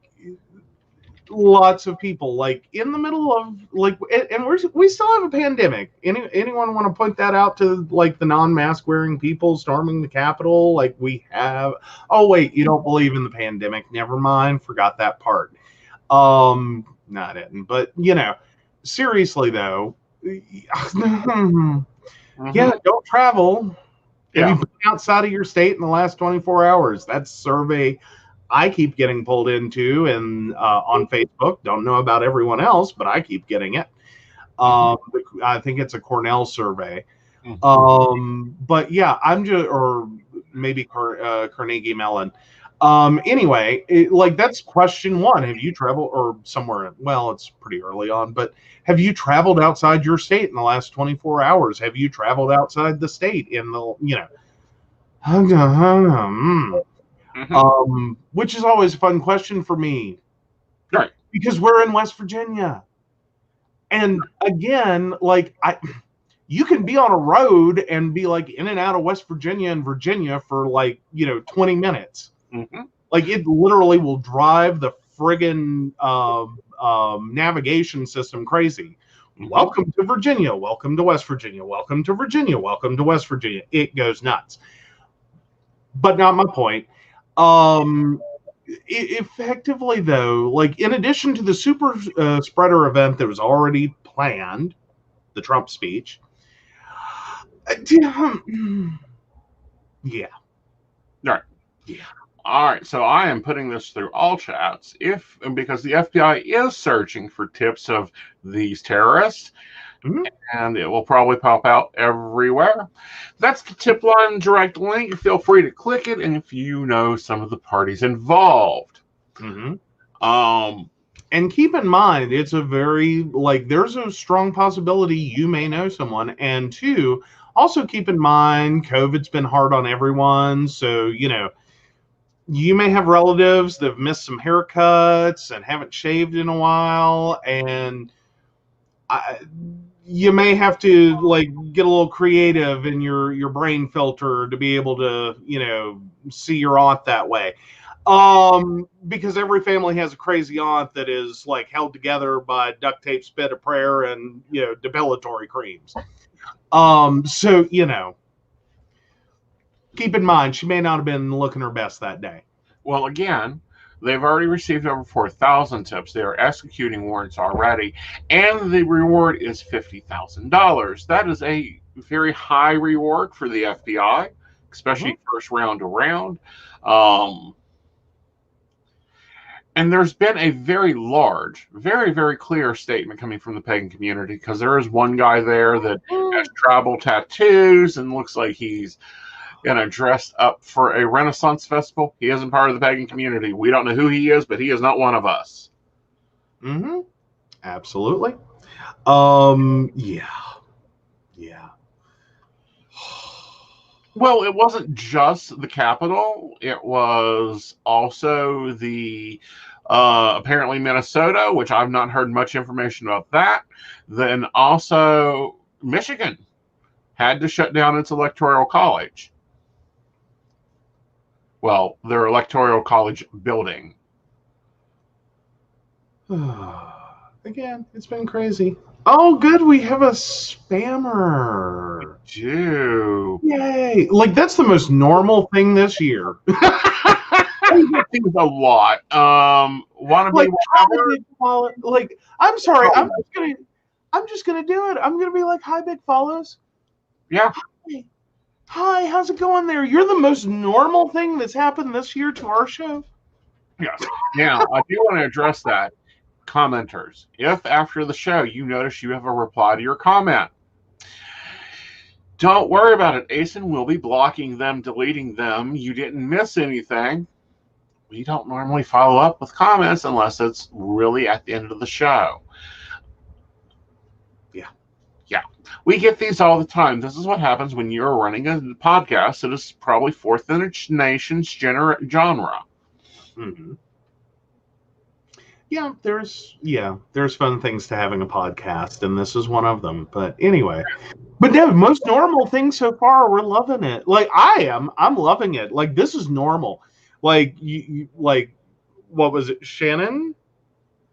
lots of people, like, in the middle of, like, and we still have a pandemic. Anyone want to point that out to, like, the non-mask wearing people storming the Capitol? Like, we have. Oh wait, you don't believe in the pandemic? Never mind, forgot that part. No, I didn't. But seriously though, yeah, don't travel. Have you been outside of your state in the last 24 hours? That's a survey I keep getting pulled into, and on Facebook. Don't know about everyone else, but I keep getting it. I think it's a Cornell survey. But yeah, or maybe Carnegie Mellon. Anyway, that's question one. Have you traveled, or somewhere? Well, it's pretty early on, but have you traveled outside your state in the last 24 hours? Have you traveled outside the state in the, which is always a fun question for me, right? Because we're in West Virginia, and again, like, you can be on a road and be like in and out of West Virginia and Virginia for 20 minutes. Like, it literally will drive the friggin' navigation system crazy. Welcome to Virginia. Welcome to West Virginia. Welcome to Virginia. Welcome to West Virginia. It goes nuts. But not my point. Effectively, though, like, in addition to the super spreader event that was already planned, the Trump speech, yeah. Right. Yeah. All right. So I am putting this through all chats because the FBI is searching for tips of these terrorists, and it will probably pop out everywhere. That's the tip line direct link. Feel free to click it, and if you know some of the parties involved. And keep in mind, it's a very, there's a strong possibility you may know someone. And two, also keep in mind, COVID's been hard on everyone. So, you may have relatives that have missed some haircuts and haven't shaved in a while. And you may have to, get a little creative in your brain filter to be able to, see your aunt that way. Because every family has a crazy aunt that is held together by duct tape, spit, a prayer, and depilatory creams. So keep in mind, she may not have been looking her best that day. Well, again, They've already received over 4,000 tips. They are executing warrants already, and the reward is $50,000. That is a very high reward for the FBI, especially first round around. And there's been a very large, very, very clear statement coming from the pagan community, because there is one guy there that has tribal tattoos and looks like he's dressed up for a Renaissance festival. He isn't part of the pagan community. We don't know who he is, but he is not one of us. Absolutely. Yeah. Well, it wasn't just the Capitol. It was also the apparently Minnesota, which I've not heard much information about that. Then also Michigan had to shut down its electoral college. Well, their electoral college building. Again, it's been crazy. Oh, good. We have a spammer. We do. Yay. Like, that's the most normal thing this year. I get things a lot. Want to be like, I'm sorry. I'm just gonna do it. I'm gonna be like, hi, big follows. Yeah. Hi, how's it going there? You're the most normal thing that's happened this year to our show. Yes. Now, I do want to address that. Commenters, if after the show you notice you have a reply to your comment, don't worry about it. Aeson will be blocking them, deleting them. You didn't miss anything. We don't normally follow up with comments unless it's really at the end of the show. Yeah. We get these all the time. This is what happens when you're running a podcast that is probably fourth in its nation's genre. Yeah, there's fun things to having a podcast, and this is one of them. But anyway, but no, most normal things so far, we're loving it. Like I'm loving it. Like, this is normal. Like you like, what was it, Shannon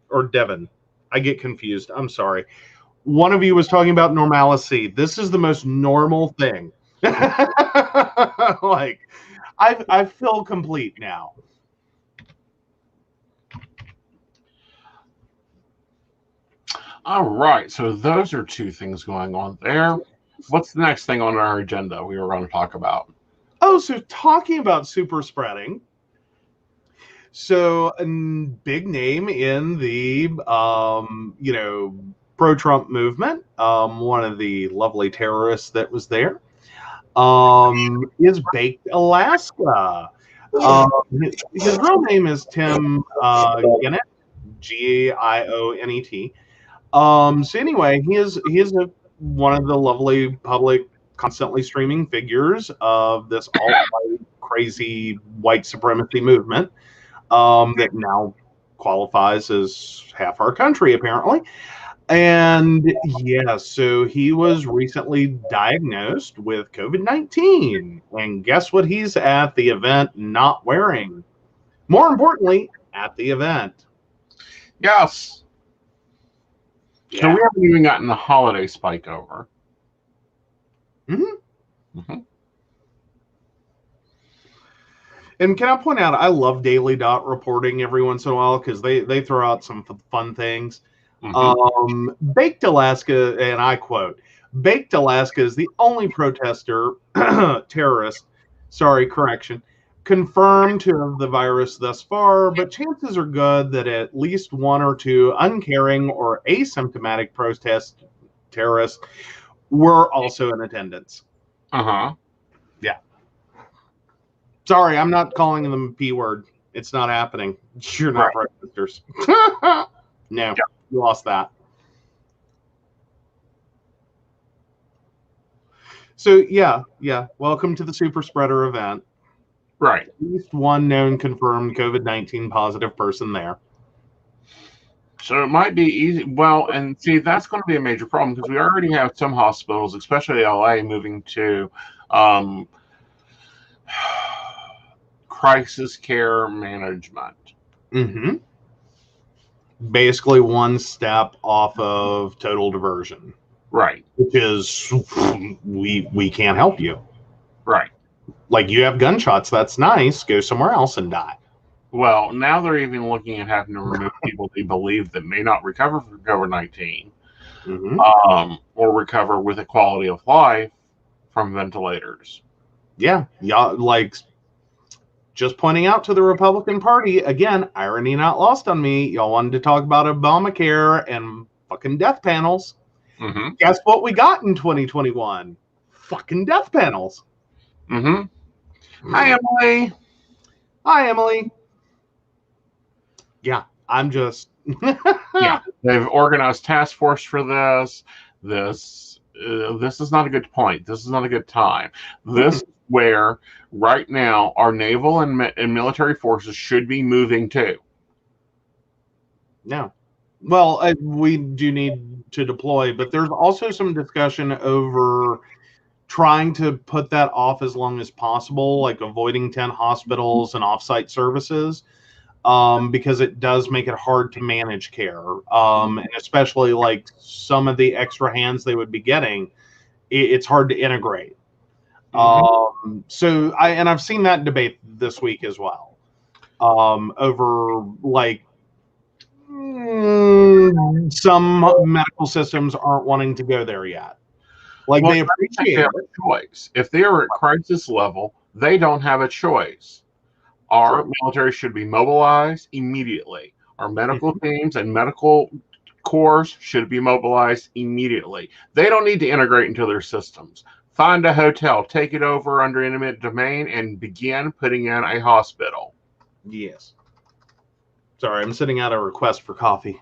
or Devin? I get confused. I'm sorry. One of you was talking about normalcy. This is the most normal thing. Like, I feel complete now. All right, so those are two things going on there. What's the next thing on our agenda we were going to talk about? Oh, so talking about super spreading. So a big name in the, pro-Trump movement, one of the lovely terrorists that was there, is Baked Alaska. His real name is Tim Ginnett, Gionet. So anyway, he is one of the lovely public, constantly streaming figures of this alt-right, crazy white supremacy movement that now qualifies as half our country, apparently. And yeah, so he was recently diagnosed with COVID-19. And guess what he's at the event not wearing? More importantly, at the event. Yes. Yeah. So we haven't even gotten the holiday spike over. And can I point out, I love Daily Dot reporting every once in a while because they throw out some fun things. Baked Alaska, and I quote, Baked Alaska is the only protester, terrorist, confirmed to have the virus thus far, but chances are good that at least one or two uncaring or asymptomatic protest terrorists were also in attendance. Yeah. Sorry, I'm not calling them P word. It's not happening. You're not protesters. No, you lost that. So yeah. Welcome to the super spreader event. Right. At least one known confirmed COVID-19 positive person there. So it might be easy. Well, and see, that's going to be a major problem because we already have some hospitals, especially LA, moving to crisis care management. Basically one step off of total diversion. Right. Which is, we can't help you. Right. Like, you have gunshots, that's nice. Go somewhere else and die. Well, now they're even looking at having to remove people they believe that may not recover from COVID-19 Mm-hmm. or recover with a quality of life from ventilators. Yeah, like just pointing out to the Republican Party again, irony not lost on me. Y'all wanted to talk about Obamacare and fucking death panels. Mm-hmm. Guess what we got in 2021? Fucking death panels. Mm-hmm. Hi, Emily. Hi, Emily. Yeah, I'm just. Yeah, they've organized task force for this. This is not a good point. This is not a good time. This is where right now our naval and military forces should be moving to. No. Well, we do need to deploy, but there's also some discussion over trying to put that off as long as possible, like avoiding 10 hospitals and offsite services, because it does make it hard to manage care. And especially like some of the extra hands they would be getting, it's hard to integrate. So I've seen that debate this week as well, over like some medical systems aren't wanting to go there yet. Like Well, they they appreciate have it. a choice. If they are at crisis level, they don't have a choice. Our military should be mobilized immediately. Our medical teams and medical corps should be mobilized immediately. They don't need to integrate into their systems. Find a hotel, take it over under eminent domain, and begin putting in a hospital. Yes. Sorry, I'm sending out a request for coffee.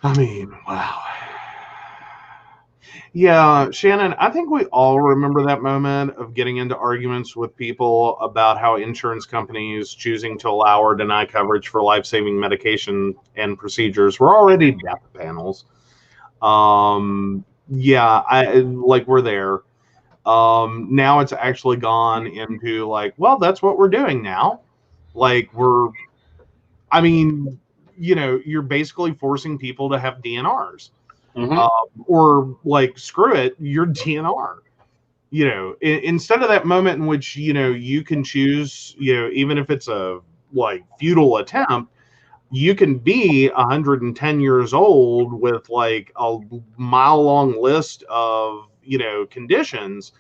I mean, wow. Yeah, Shannon, I think we all remember that moment of getting into arguments with people about how insurance companies choosing to allow or deny coverage for life-saving medication and procedures were already death panels. Yeah, we're there. Now it's actually gone into like, well, that's what we're doing now. Like I mean, you're basically forcing people to have DNRs. Or like, screw it, you're DNR. Instead of that moment in which, you can choose, even if it's a like futile attempt, you can be 110 years old with like a mile long list of, conditions,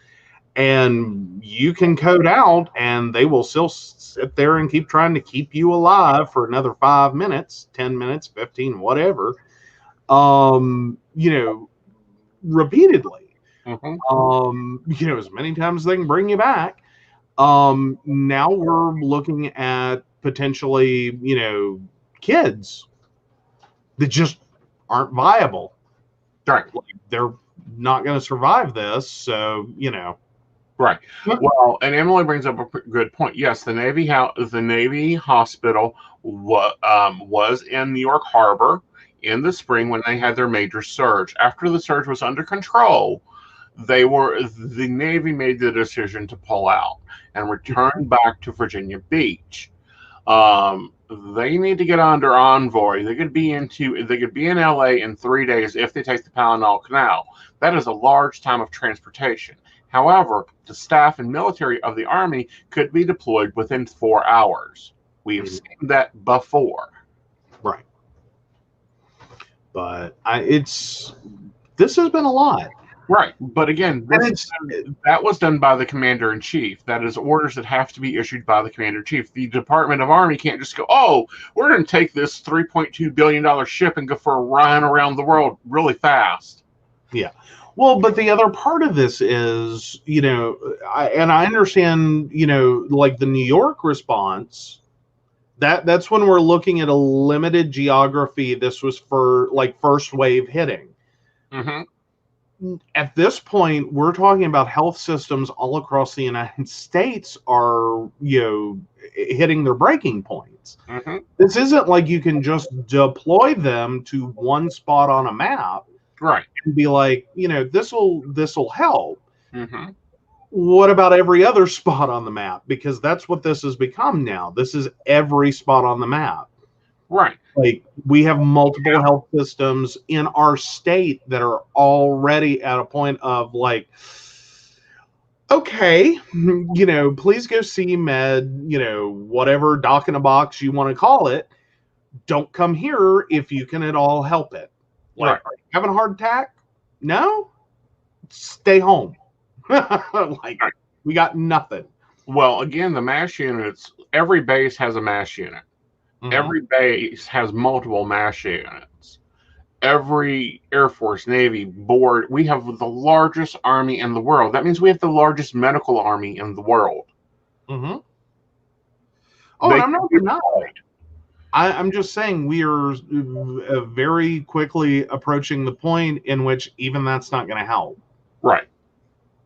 and you can code out and they will still sit there and keep trying to keep you alive for another 5 minutes, 10 minutes, 15, whatever, repeatedly, as many times as they can bring you back. Now we're looking at potentially, kids that just aren't viable. Right. Like, they're not going to survive this. So, Right. Well, and Emily brings up a good point. Yes, the Navy hospital was in New York Harbor in the spring when they had their major surge. After the surge was under control, the Navy made the decision to pull out and return back to Virginia Beach. They need to get under envoy. They could be in LA in 3 days if they take the Panama Canal. That is a large time of transportation. However, the staff and military of the Army could be deployed within 4 hours. We have seen that before. Right. But this has been a lot. Right. But again, that was done by the commander-in-chief. That is orders that have to be issued by the commander-in-chief. The Department of Army can't just go, oh, we're going to take this $3.2 billion ship and go for a run around the world really fast. Yeah. Well, but the other part of this is, I understand, like the New York response, that's when we're looking at a limited geography. This was for like first wave hitting. At this point, we're talking about health systems all across the United States are, hitting their breaking points. This isn't like you can just deploy them to one spot on a map. Right. And be like, this will help. What about every other spot on the map? Because that's what this has become now. This is every spot on the map. Right. Like, we have multiple health systems in our state that are already at a point of like, Okay, please go see med, whatever doc in a box you want to call it. Don't come here if you can at all help it. Like, Right. are you having a heart attack? No? Stay home. Like, Right. we got nothing. Well, again, the MASH units, every base has a MASH unit. Mhm. Every base has multiple MASH units. Every Air Force, Navy, board, we have the largest army in the world. That means we have the largest medical army in the world. Mm-hmm. Oh, They and I'm not denying. I'm just saying we are very quickly approaching the point in which even that's not going to help. Right.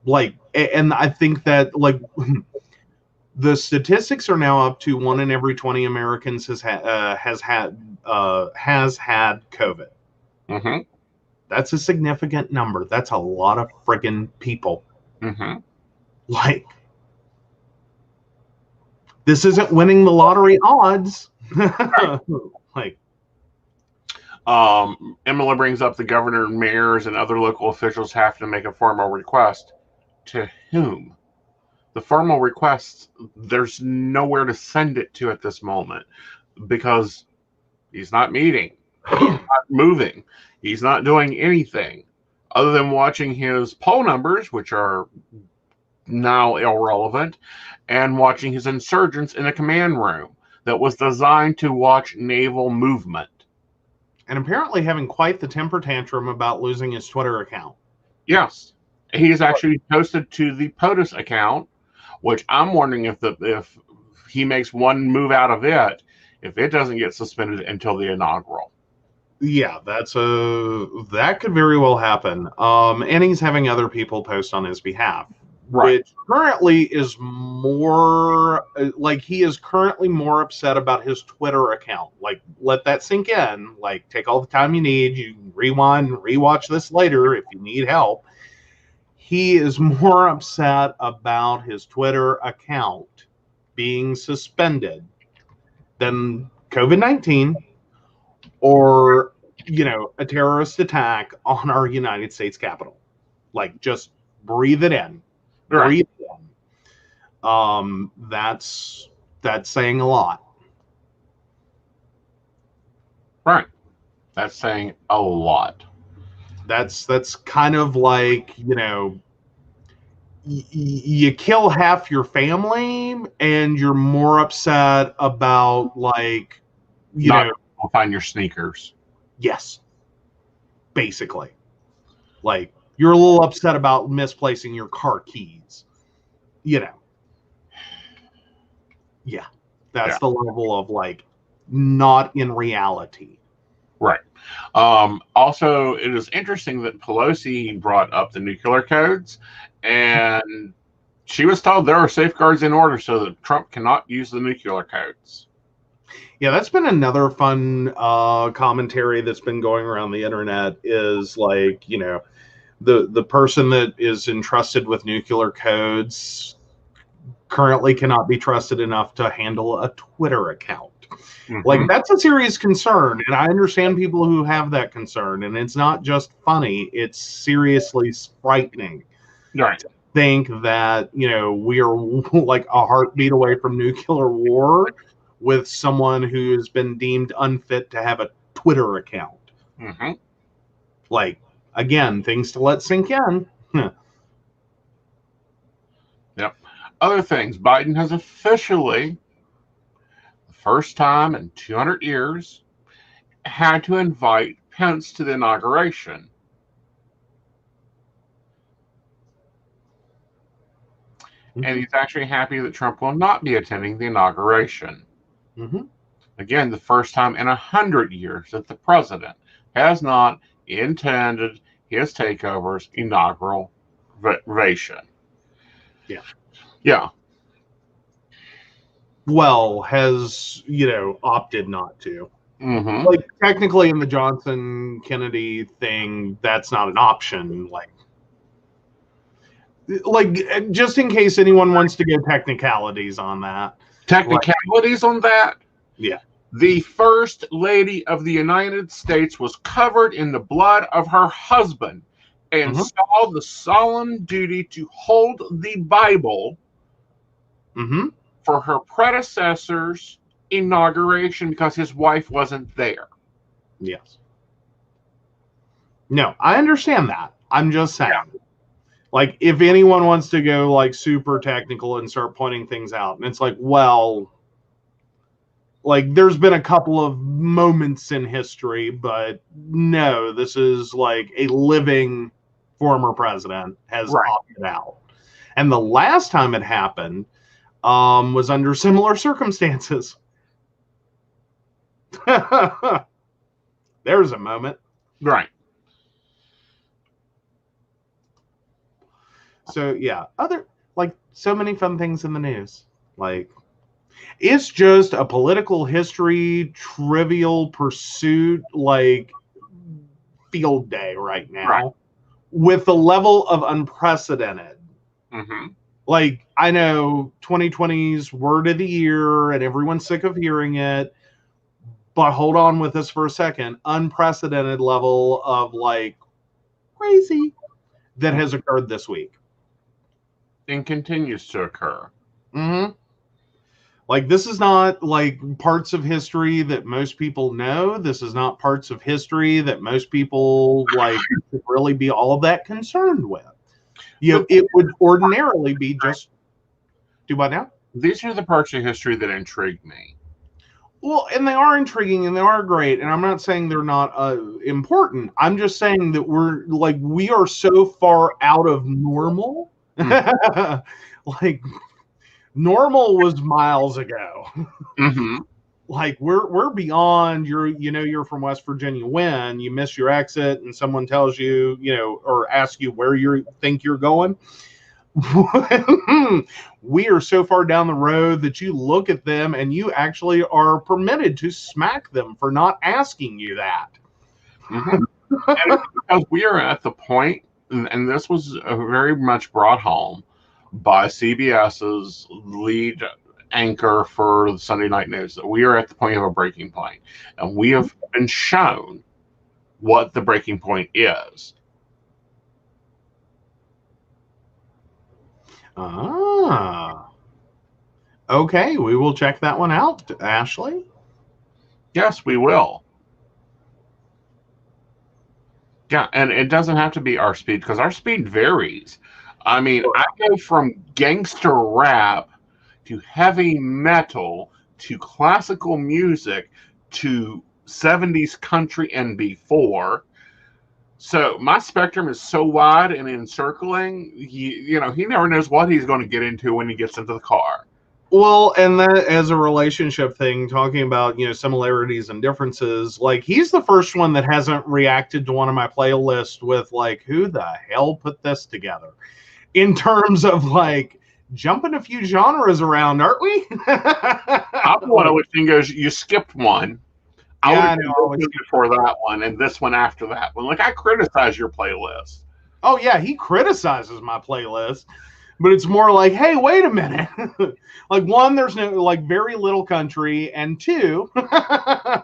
Like, and I think that, like, the statistics are now up to 1 in every 20 Americans has had COVID. Mm-hmm. That's a significant number. That's a lot of friggin' people. Mm-hmm. Like, this isn't winning the lottery odds. Like, Emily brings up the governor, mayors, and other local officials have to make a formal request. To whom? The formal request, there's nowhere to send it to at this moment because he's not meeting, he's not moving, he's not doing anything other than watching his poll numbers, which are now irrelevant, and watching his insurgents in a command room that was designed to watch naval movement. And apparently having quite the temper tantrum about losing his Twitter account. Yes. He's actually posted to the POTUS account, which I'm wondering if he makes one move out of it, if it doesn't get suspended until the inaugural. Yeah, that could very well happen. And he's having other people post on his behalf, Right. which currently is more like he is currently more upset about his Twitter account. Like, let that sink in. Like, take all the time you need. You can rewind and rewatch this later if you need help. He is more upset about his Twitter account being suspended than COVID-19 or, a terrorist attack on our United States Capitol. Like, just breathe it in. Right. Breathe it in. That's saying a lot. Right. That's saying a lot. That's kind of like, you kill half your family and you're more upset about, like, Not find your sneakers. Yes, basically. Like, you're a little upset about misplacing your car keys. Yeah, that's the level of, like, not in reality. Right. Also, it is interesting that Pelosi brought up the nuclear codes, and she was told there are safeguards in order so that Trump cannot use the nuclear codes. Yeah, that's been another fun commentary that's been going around the internet is, like, the person that is entrusted with nuclear codes currently cannot be trusted enough to handle a Twitter account. Mm-hmm. Like, that's a serious concern, and I understand people who have that concern, and it's not just funny, it's seriously frightening. Right. To think that, we are like a heartbeat away from nuclear war with someone who has been deemed unfit to have a Twitter account. Mm-hmm. Like, again, things to let sink in. Yep. Other things, Biden has officially, the first time in 200 years, had to invite Pence to the inauguration. Mm-hmm. And he's actually happy that Trump will not be attending the inauguration. Mm-hmm. Again, the first time in 100 years that the president has not attended his takeover's inaugural ovation. Yeah. Yeah. Well, has, opted not to. Mm-hmm. Like, technically in the Johnson Kennedy thing, that's not an option. Like, just in case anyone wants to get technicalities on that. Technicalities on that? Yeah. The First Lady of the United States was covered in the blood of her husband and saw the solemn duty to hold the Bible for her predecessor's inauguration because his wife wasn't there. Yes. No, I understand that. I'm just saying. Yeah. Like, if anyone wants to go, like, super technical and start pointing things out, and it's like, well, like, there's been a couple of moments in history, but no, this is, like, a living former president has opted out. And the last time it happened was under similar circumstances. There's a moment. Right. So, yeah, so many fun things in the news. Like, it's just a political history, trivial pursuit, like, field day right now with the level of unprecedented. Like, I know 2020's word of the year and everyone's sick of hearing it, but hold on with us for a second. Unprecedented level of, like, crazy that has occurred this week. And continues to occur. Like, this is not, like, parts of history that most people know. This is not parts of history that most people, like, should really be all that concerned with. You know, it would ordinarily be just, do what now? These are the parts of history that intrigue me. Well, and they are intriguing and they are great. And I'm not saying they're not important. I'm just saying that we are so far out of normal. Like, normal was miles ago. Like, we're beyond you're from West Virginia when you miss your exit and someone tells you, or asks you where you think you're going. We are so far down the road that you look at them and you actually are permitted to smack them for not asking you that. Because we are at the point, and this was very much brought home by CBS's lead anchor for the Sunday night news, that we are at the point of a breaking point. And we have been shown what the breaking point is. Okay, we will check that one out, Ashley. Yes, we will. Yeah, and it doesn't have to be our speed, because our speed varies. I mean, I go from gangster rap to heavy metal to classical music to 70s country and before. So my spectrum is so wide and encircling, he never knows what he's going to get into when he gets into the car. Well, and that as a relationship thing, talking about, similarities and differences, like, he's the first one that hasn't reacted to one of my playlists with, like, who the hell put this together? In terms of, like, jumping a few genres around, aren't we? I'm one of which thing goes, you skipped one. I would have before that one and this one after that one. Like, I criticize your playlist. Oh, yeah, he criticizes my playlist. But it's more like, hey, wait a minute. Like, one, there's no, like, very little country, and two,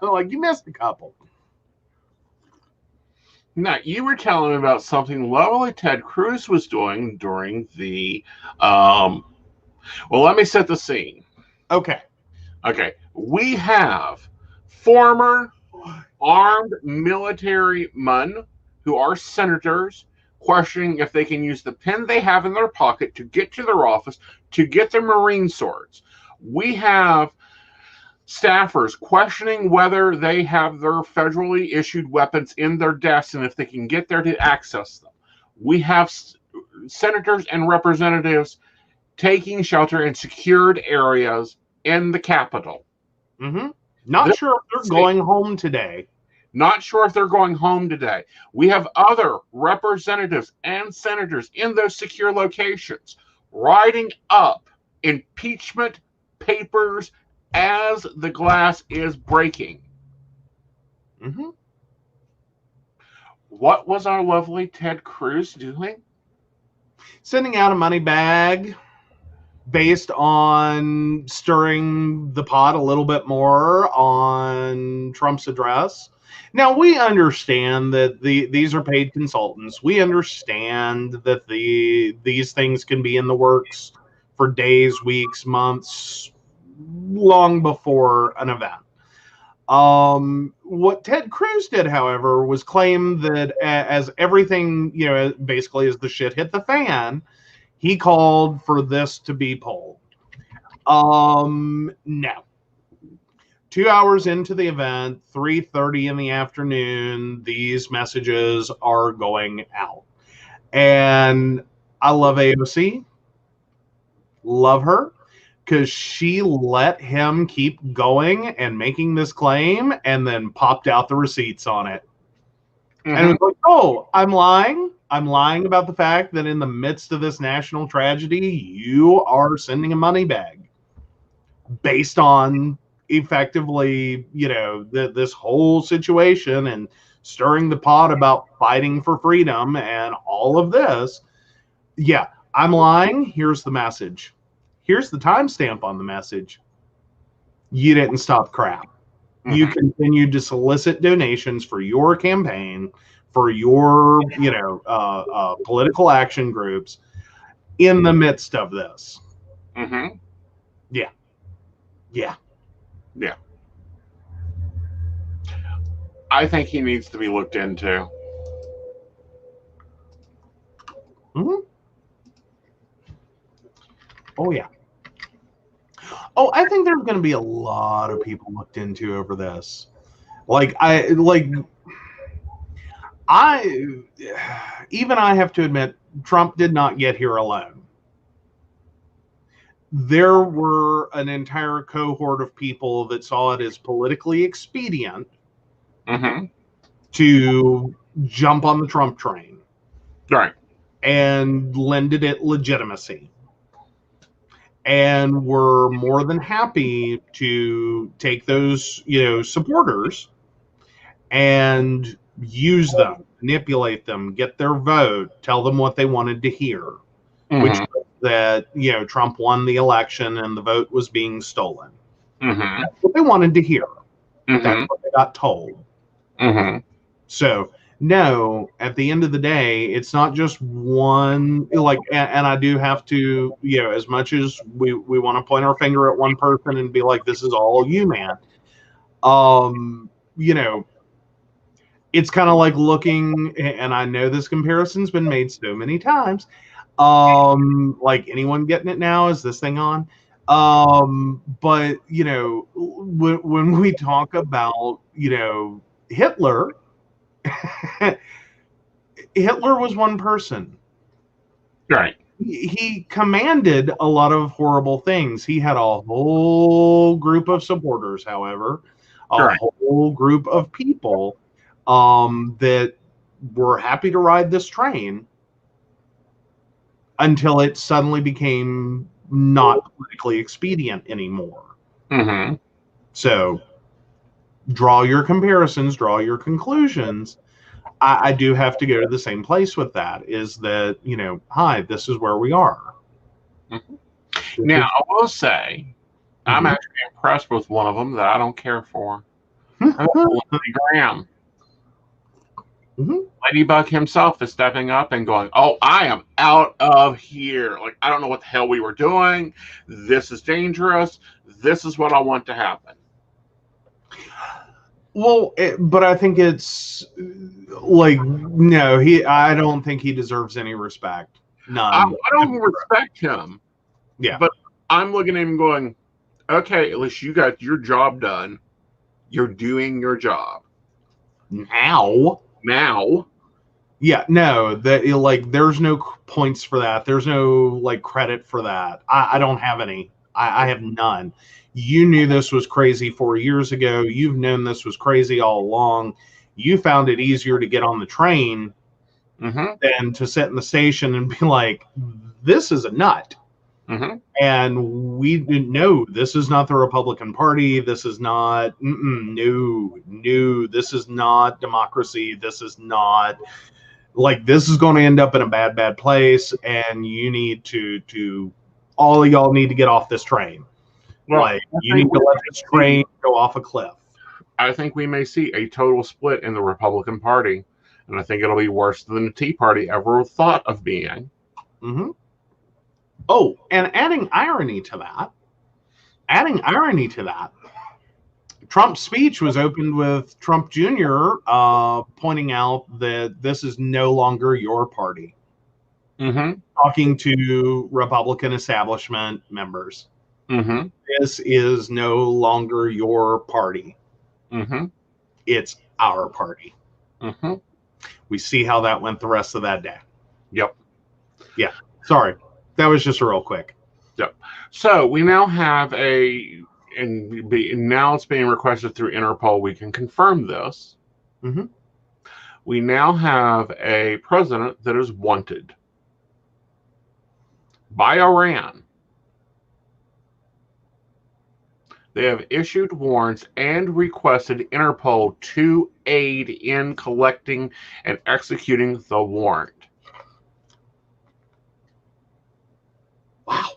like, you missed a couple. Now, you were telling me about something lovely Ted Cruz was doing during the, well, let me set the scene. Okay. We have former armed military men who are senators questioning if they can use the pen they have in their pocket to get to their office, to get their Marine swords. We have staffers questioning whether they have their federally issued weapons in their desks and if they can get there to access them. We have senators and representatives taking shelter in secured areas in the Capitol. Not sure if they're going home today. Not sure if they're going home today. We have other representatives and senators in those secure locations writing up impeachment papers as the glass is breaking. What was our lovely Ted Cruz doing? Sending out a money bag, based on stirring the pot a little bit more on Trump's address. Now, we understand that these are paid consultants. We understand that these things can be in the works for days, weeks, months, long before an event. What Ted Cruz did, however, was claim that as everything, basically as the shit hit the fan, he called for this to be pulled. No. 2 hours into the event, 3:30 in the afternoon, these messages are going out. And I love AOC. Love her. Because she let him keep going and making this claim and then popped out the receipts on it. Mm-hmm. And it was like, oh, I'm lying. I'm lying about the fact that in the midst of this national tragedy, you are sending a money bag based on effectively, this whole situation and stirring the pot about fighting for freedom and all of this. Yeah, I'm lying. Here's the message. Here's the timestamp on the message. You didn't stop crap. Mm-hmm. You continued to solicit donations for your campaign, for your, political action groups in the midst of this. Mm-hmm. Yeah. Yeah. Yeah. I think he needs to be looked into. Mm-hmm. Oh, yeah. Oh, I think there's going to be a lot of people looked into over this. I have to admit, Trump did not get here alone. There were an entire cohort of people that saw it as politically expedient mm-hmm. to jump on the Trump train. Right. And lended it legitimacy. And were more than happy to take those, supporters and use them, manipulate them, get their vote, tell them what they wanted to hear, mm-hmm. which was that, Trump won the election and the vote was being stolen. Mm-hmm. That's what they wanted to hear. Mm-hmm. That's what they got told. Mm-hmm. So, no, at the end of the day, it's not just one, and I do have to, as much as we want to point our finger at one person and be like, this is all you, man. It's kind of like looking, and I know this comparison's been made so many times, like anyone getting it now? Is this thing on? But, when we talk about, Hitler, Hitler was one person. Right. He commanded a lot of horrible things. He had a whole group of supporters, however, a whole group of people that were happy to ride this train until it suddenly became not politically expedient anymore. Mm-hmm. So draw your comparisons, draw your conclusions. I do have to go to the same place with that, is that, hi, this is where we are. Mm-hmm. Now, I will say, mm-hmm. I'm actually impressed with one of them that I don't care for. Lindsey Graham. Mm-hmm. Ladybug himself is stepping up and going, oh, I am out of here. I don't know what the hell we were doing. This is dangerous. This is what I want to happen. Well, but I think it's no, I don't think he deserves any respect. None. I don't respect him. Yeah. But I'm looking at him going, okay, at least you got your job done. You're doing your job. Now. Yeah, no, that there's no points for that. There's no credit for that. I don't have any. I have none. You knew this was crazy 4 years ago. You've known this was crazy all along. You found it easier to get on the train mm-hmm. than to sit in the station and be like, this is a nut. Mm-hmm. And we didn't know this is not the Republican Party. This is not, no, this is not democracy. This is not, this is going to end up in a bad place. And you need to all of y'all need to get off this train. Well, Like, you need to let this train go off a cliff. I think we may see a total split in the Republican Party, and I think it'll be worse than the Tea Party ever thought of being. Mm-hmm. Oh, and adding irony to that, Trump's speech was opened with Trump Jr. Pointing out that this is no longer your party. Mm-hmm. Talking to Republican establishment members. Mm-hmm. This is no longer your party. Mm-hmm. It's our party. Mm-hmm. We see how that went the rest of that day. Yep. Yeah. Sorry. That was just real quick. Yep. So we now have now it's being requested through Interpol. We can confirm this. Mm-hmm. We now have a president that is wanted by Iran. They have issued warrants and requested Interpol to aid in collecting and executing the warrant. Wow.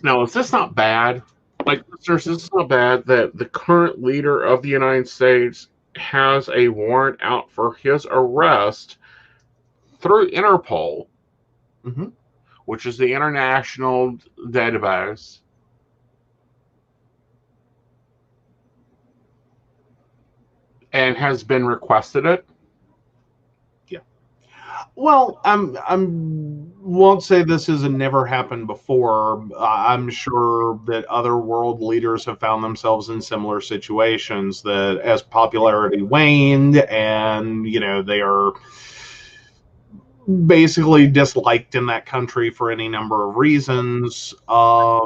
Now, is this not bad? Like, listeners, this is not bad that the current leader of the United States has a warrant out for his arrest through Interpol, Mm-hmm. which is the international database. And has been requested it. Yeah. Well, won't say this has never happened before. I'm sure that other world leaders have found themselves in similar situations that as popularity waned and, they are basically disliked in that country for any number of reasons. I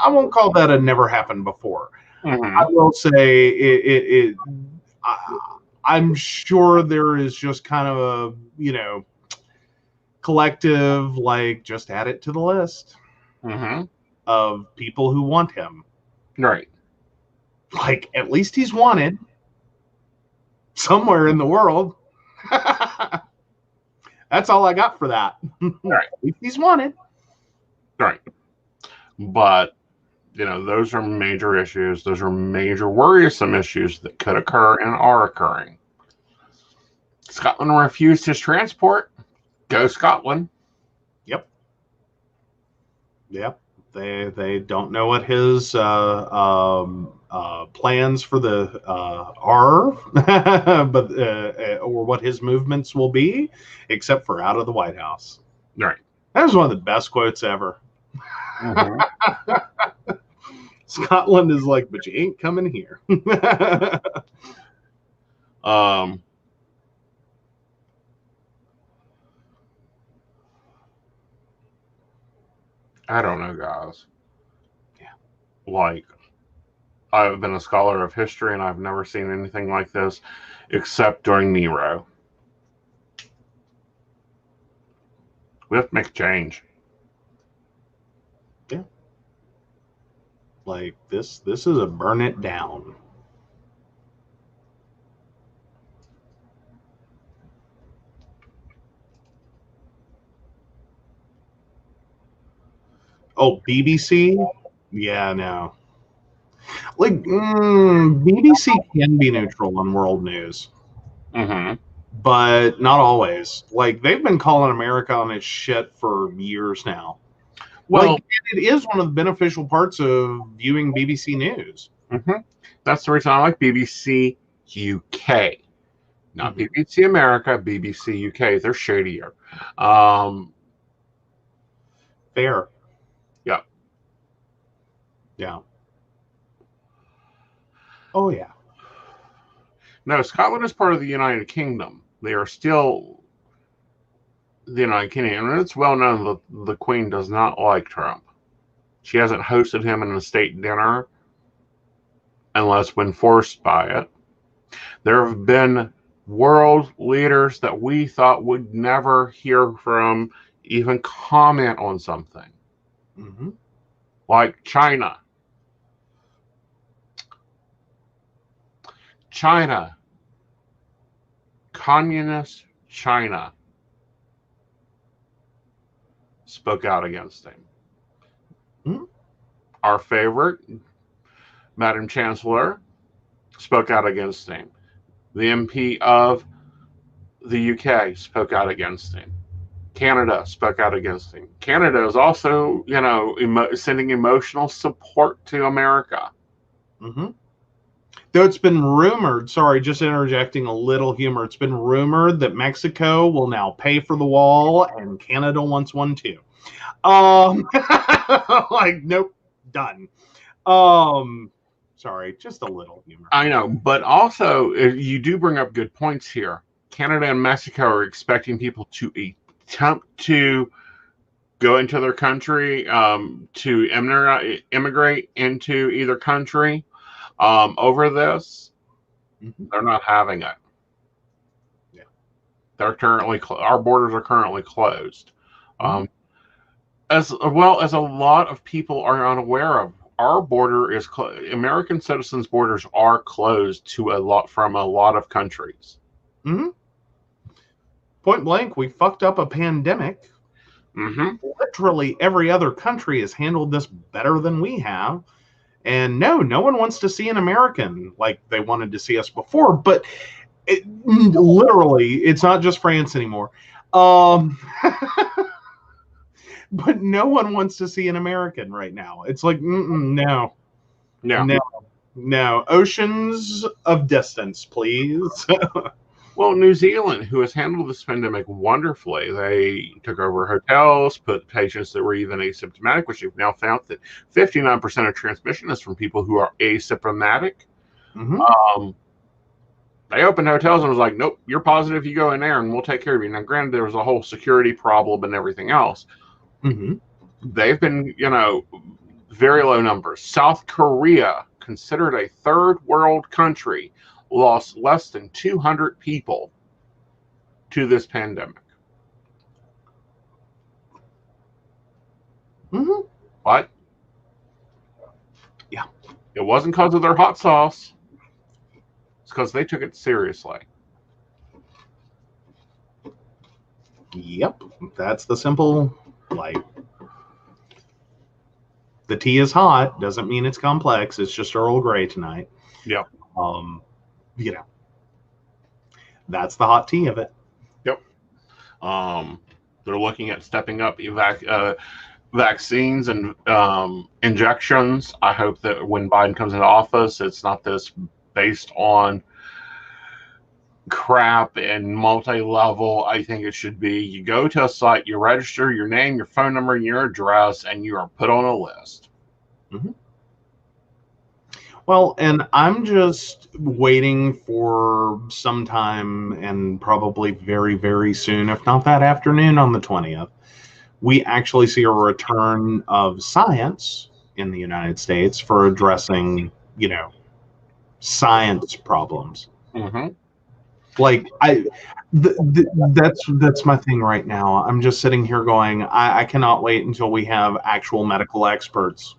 won't call that a never happened before. Mm-hmm. I will say I'm sure there is just kind of a, collective, like, just add it to the list of people who want him. Right. Like, at least he's wanted somewhere in the world. That's all I got for that. Right. At least he's wanted. Right. But, those are major issues. Those are major worrisome issues that could occur and are occurring. Scotland refused his transport. Go Scotland. Yep. They don't know what his plans for the are, but or what his movements will be, except for out of the White House. Right. That was one of the best quotes ever. Mm-hmm. Scotland is like, but you ain't coming here. I don't know, guys. Yeah. Like, I've been a scholar of history and I've never seen anything like this except during Nero. We have to make a change. Yeah. Like, this is a burn it down. Oh, BBC? Yeah, no. Like, BBC can be neutral on world news, but not always. Like, they've been calling America on its shit for years now. Well, like, it is one of the beneficial parts of viewing BBC News. That's the reason I like BBC UK. Not BBC America, BBC UK. They're shadier. Fair. Yeah. Yeah. Oh, yeah. No, Scotland is part of the United Kingdom. They are still the United Kingdom. And it's well known that the Queen does not like Trump. She hasn't hosted him in a state dinner unless when forced by it. There have been world leaders that we thought would never hear from, even comment on something. Like China. Communist China, spoke out against him. Hmm? Our favorite, Madam Chancellor, spoke out against him. The MP of the UK spoke out against him. Canada spoke out against him. Canada is also, sending emotional support to America. Mm-hmm. Though it's been rumored, sorry, just interjecting a little humor, it's been rumored that Mexico will now pay for the wall and Canada wants one too. Like, nope, done. Sorry, just a little humor. I know, but also you do bring up good points here. Canada and Mexico are expecting people to attempt to go into their country, to immigrate into either country over this. Mm-hmm. They're not having it. Yeah, they're currently our borders are currently closed. As well as a lot of people are unaware of, our border is American citizens' borders are closed from a lot of countries. Mm-hmm. Point blank, we fucked up a pandemic. Mm-hmm. Literally every other country has handled this better than we have. And no one wants to see an American like they wanted to see us before. But literally, it's not just France anymore. But no one wants to see an American right now. It's like, no. Oceans of distance, please. Well, New Zealand, who has handled this pandemic wonderfully, they took over hotels, put patients that were even asymptomatic, which they've now found that 59% of transmission is from people who are asymptomatic. Mm-hmm. They opened hotels and was like, nope, you're positive, you go in there and we'll take care of you. Now, granted, there was a whole security problem and everything else. Mm-hmm. They've been, very low numbers. South Korea, considered a third world country, lost less than 200 people to this pandemic. Mm-hmm. But yeah, it wasn't because of their hot sauce. It's because they took it seriously. Yep, that's the simple, the tea is hot doesn't mean it's complex. It's just Earl Grey tonight. Yep. That's the hot tea of it. Yep. They're looking at stepping up vaccines and injections. I hope that when Biden comes into office, it's not this based on crap and multi-level. I think it should be you go to a site, you register your name, your phone number, and your address, and you are put on a list. Mm-hmm. Well, and I'm just waiting for some time, and probably very, very soon, if not that afternoon on the 20th, we actually see a return of science in the United States for addressing, science problems. Mm-hmm. That's my thing right now. I'm just sitting here going, I cannot wait until we have actual medical experts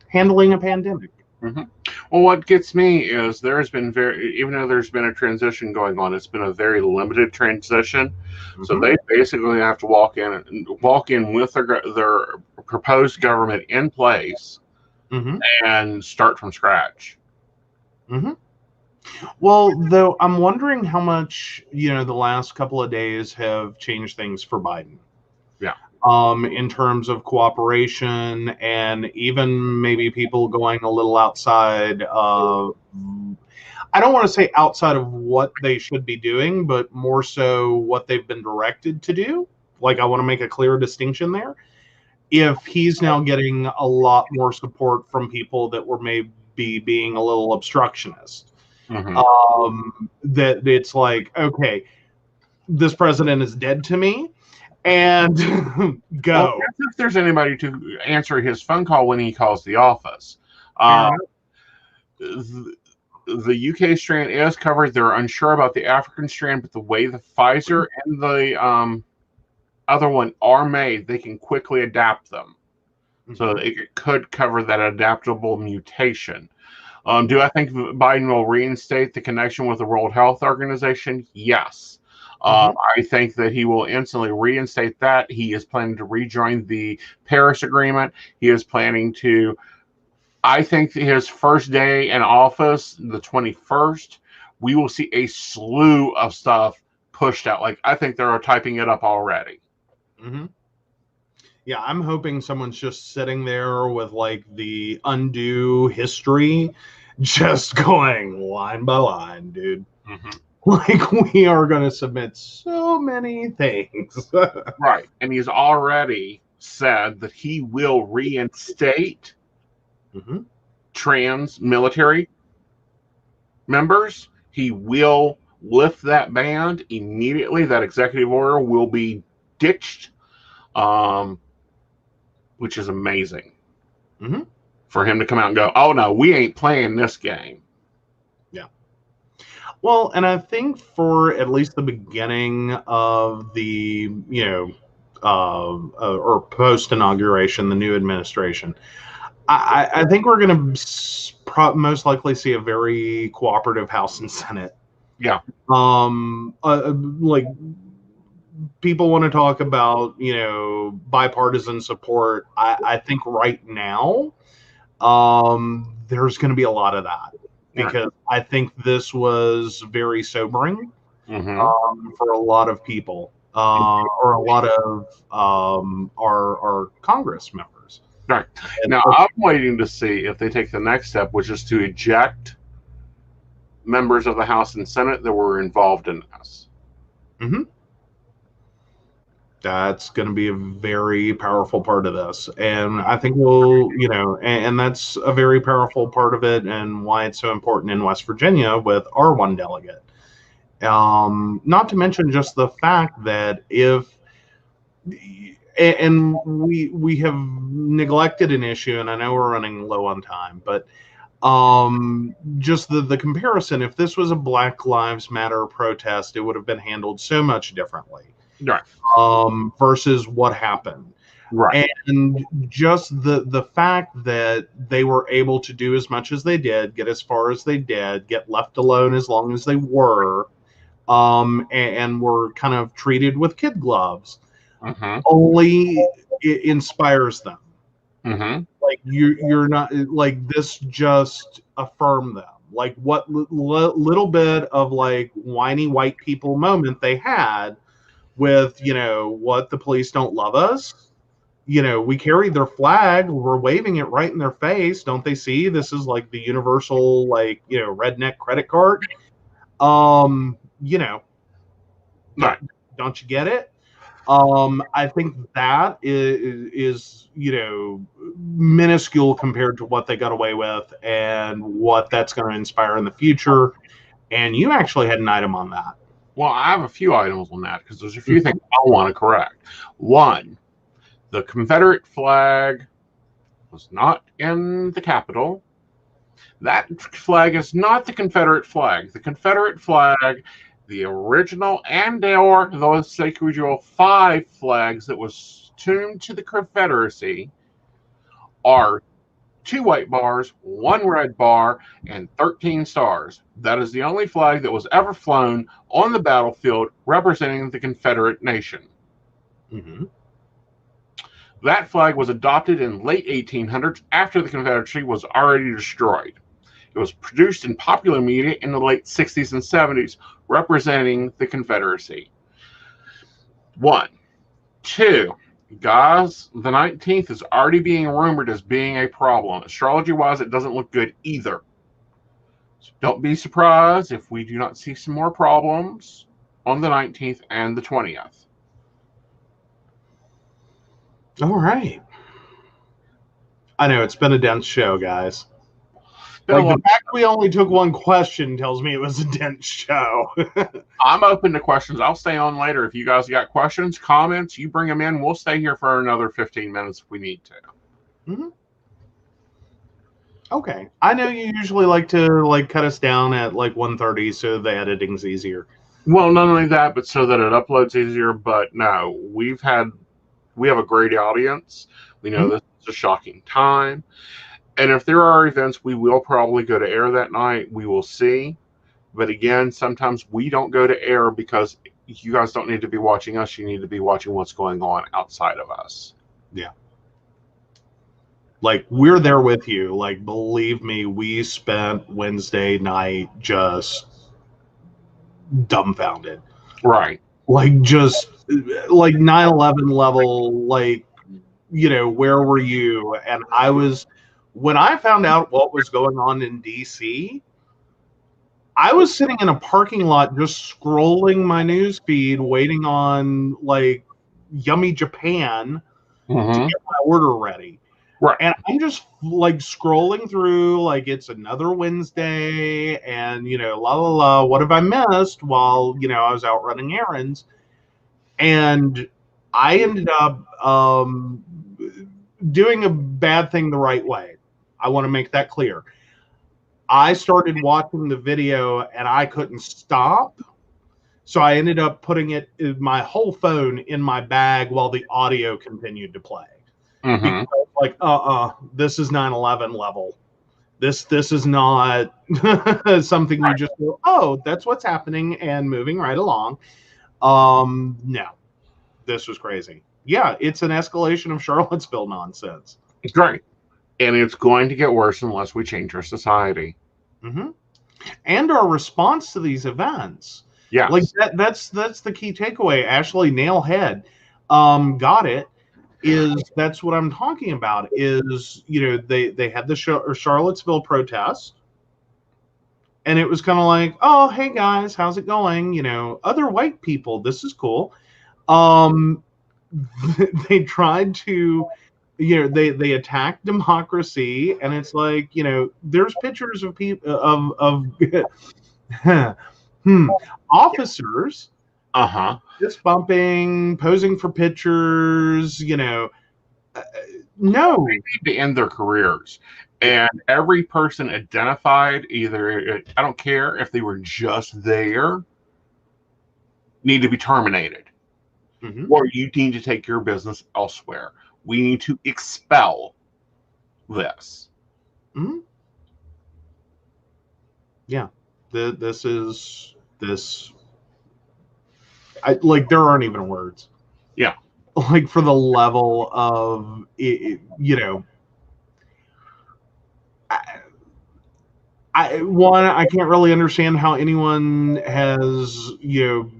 handling a pandemic. Mm-hmm. Well, what gets me is there's been even though there's been a transition going on, it's been a very limited transition. Mm-hmm. So they basically have to walk in with their proposed government in place, mm-hmm. and start from scratch. Mm-hmm. Well, though, I'm wondering how much, the last couple of days have changed things for Biden. Yeah. In terms of cooperation and even maybe people going a little outside of, I don't want to say outside of what they should be doing, but more so what they've been directed to do. Like, I want to make a clear distinction there. If he's now getting a lot more support from people that were maybe being a little obstructionist. Mm-hmm. That it's like, okay, this president is dead to me, and go. Well, if there's anybody to answer his phone call when he calls the office, the UK strand is covered. They're unsure about the African strand, but the way the Pfizer and the other one are made, they can quickly adapt them, mm-hmm. so it could cover that adaptable mutation. Do I think Biden will reinstate the connection with the World Health Organization? Yes. I think that he will instantly reinstate that. He is planning to rejoin the Paris Agreement. He is planning to, I think his first day in office, the 21st, we will see a slew of stuff pushed out. Like, I think they're typing it up already. Mm-hmm. Yeah, I'm hoping someone's just sitting there with like the undo history, just going line by line, dude. Mm-hmm. Like, we are going to submit so many things. Right. And he's already said that he will reinstate trans military members. He will lift that ban immediately. That executive order will be ditched, which is amazing. For him to come out and go, oh, no, we ain't playing this game. Yeah. Well, and I think for at least the beginning of the, or post-inauguration, the new administration, I think we're going to most likely see a very cooperative House and Senate. Yeah. Like, people want to talk about, bipartisan support. I think right now, there's going to be a lot of that, because I think this was very sobering for a lot of people, or a lot of our Congress members. Right. Now, I'm waiting to see if they take the next step, which is to eject members of the House and Senate that were involved in this. That's going to be a very powerful part of this. And I think we'll, and that's a very powerful part of it, and why it's so important in West Virginia with our one delegate. Not to mention just the fact that and we have neglected an issue, and I know we're running low on time, but just the comparison, if this was a Black Lives Matter protest, it would have been handled so much differently. Right. Versus what happened. Right. And just the fact that they were able to do as much as they did, get as far as they did, get left alone as long as they were, and were kind of treated with kid gloves, only it inspires them. Like, you're not, like, this just affirmed them. Like, what little bit of like whiny white people moment they had with, what, the police don't love us. We carry their flag, we're waving it right in their face. Don't they see this is like the universal, like, redneck credit card? Right. Don't you get it? I think that is minuscule compared to what they got away with and what that's going to inspire in the future. And you actually had an item on that. Well, I have a few items on that, because there's a few things I want to correct. One, the Confederate flag was not in the Capitol. That flag is not the Confederate flag. The Confederate flag, the original and/or those sequential 5 flags that was tuned to the Confederacy, are 2 white bars, 1 red bar, and 13 stars. That is the only flag that was ever flown on the battlefield representing the Confederate nation. That flag was adopted in late 1800s after the Confederacy was already destroyed. It was produced in popular media in the late 60s and 70s, representing the Confederacy. 1. 2. Guys, the 19th is already being rumored as being a problem. Astrology-wise, it doesn't look good either. So don't be surprised if we do not see some more problems on the 19th and the 20th. All right. I know, it's been a dense show, guys. Like, the fact we only took one question tells me it was a dense show. I'm open to questions. I'll stay on later. If you guys got questions, comments, you bring them in. We'll stay here for another 15 minutes if we need to. Okay. I know you usually like to cut us down at 1:30 so the editing's easier. Well, not only that, but so that it uploads easier. But no, we have a great audience. We know this is a shocking time. And if there are events, we will probably go to air that night. We will see. But again, sometimes we don't go to air because you guys don't need to be watching us. You need to be watching what's going on outside of us. Yeah. Like, we're there with you. Like, believe me, we spent Wednesday night just dumbfounded. Right. Like, just like 9/11 level, like, you know, where were you? And I was, when I found out what was going on in DC, I was sitting in a parking lot just scrolling my news feed, waiting on like Yummy Japan to get my order ready. Right. And I'm just like scrolling through, like, it's another Wednesday, and, you know, la la la, what have I missed while, you know, I was out running errands? And I ended up doing a bad thing the right way. I want to make that clear. I started watching the video and I couldn't stop. So I ended up putting my whole phone in my bag while the audio continued to play. Because, like, this is 9/11 level. This is not something you just go, oh, that's what's happening, and moving right along. No, this was crazy. Yeah, it's an escalation of Charlottesville nonsense. Great. And it's going to get worse unless we change our society. And our response to these events. Yeah. Like, that's the key takeaway. Ashley Nailhead got it. That's what I'm talking about, is, you know, they had the Charlottesville protest, and it was kind of like, oh, hey guys, how's it going? You know, other white people, this is cool. They tried to, you know, they attacked democracy, and it's like, you know, there's pictures of people of officers fist bumping, posing for pictures, you know. No, they need to end their careers. And every person identified, either, I don't care if they were just there, need to be terminated. Or you need to take your business elsewhere. We need to expel this. Yeah. Like, there aren't even words. Yeah. Like, for the level of, you know, I can't really understand how anyone has, you know,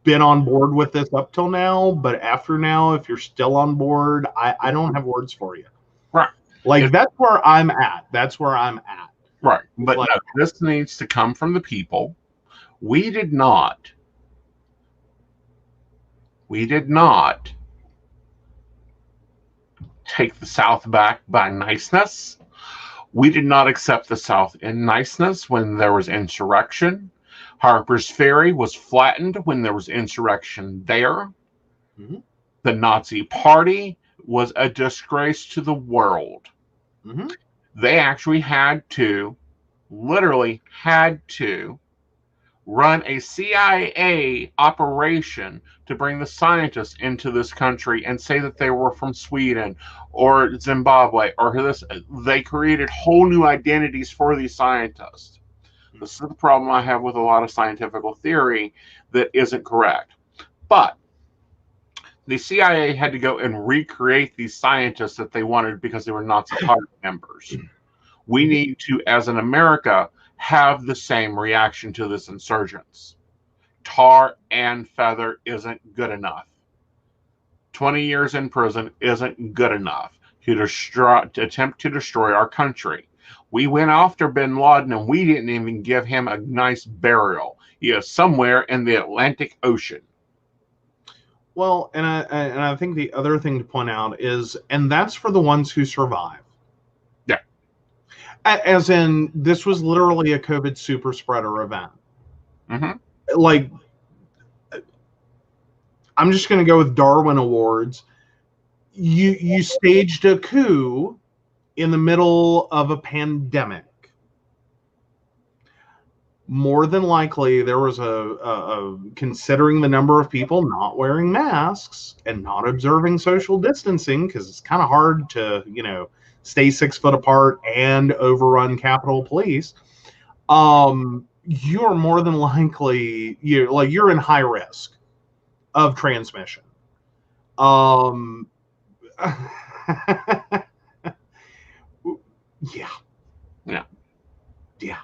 been on board with this up till now, but after now, if you're still on board, I don't have words for you. Right. Like, that's where I'm at. That's where I'm at. Right. But like, no, this needs to come from the people. We did not take the South back by niceness. We did not accept the South in niceness when there was insurrection. Harper's Ferry was flattened when there was insurrection there. The Nazi Party was a disgrace to the world. They actually literally had to run a CIA operation to bring the scientists into this country and say that they were from Sweden or Zimbabwe or this. They created whole new identities for these scientists. This is the problem I have with a lot of scientific theory that isn't correct. But the CIA had to go and recreate these scientists that they wanted because they were Nazi Party members. We need to, as an America, have the same reaction to this insurgents. Tar and feather isn't good enough. 20 years in prison isn't good enough to attempt to destroy our country. We went after bin Laden and we didn't even give him a nice burial. He is somewhere in the Atlantic Ocean. Well, and I think the other thing to point out is, and that's for the ones who survive. Yeah. As in, this was literally a COVID super spreader event. Like, I'm just going to go with Darwin Awards. You staged a coup in the middle of a pandemic. More than likely, there was considering the number of people not wearing masks and not observing social distancing, because it's kind of hard to, you know, stay 6 foot apart and overrun Capitol Police. you're more than likely you're in high risk of transmission. Yeah. Yeah. Yeah.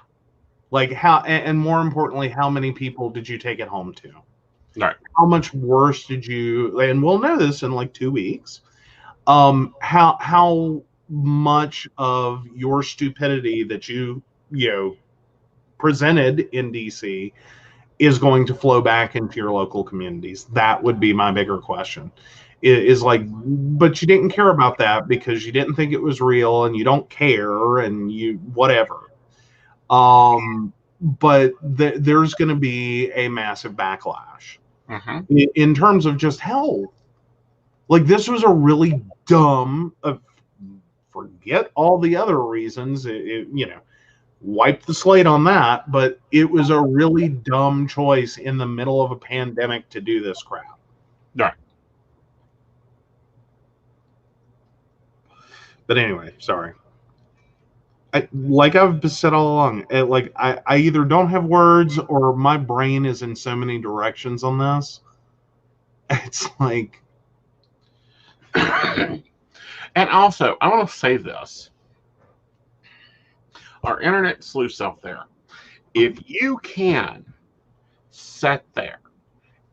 Like how, and more importantly, how many people did you take it home to? Right. How much worse did you, and we'll know this in like 2 weeks. How much of your stupidity that you presented in DC is going to flow back into your local communities? That would be my bigger question. Is like, but you didn't care about that because you didn't think it was real, and you don't care, and you whatever. But there's going to be a massive backlash in terms of just health. Like, this was a really dumb. Forget all the other reasons. Wipe the slate on that. But it was a really dumb choice in the middle of a pandemic to do this crap. Right. But anyway, sorry. Like I've said all along, I either don't have words or my brain is in so many directions on this. It's like... And also, I want to say this. Our internet sleuths out there, if you can sit there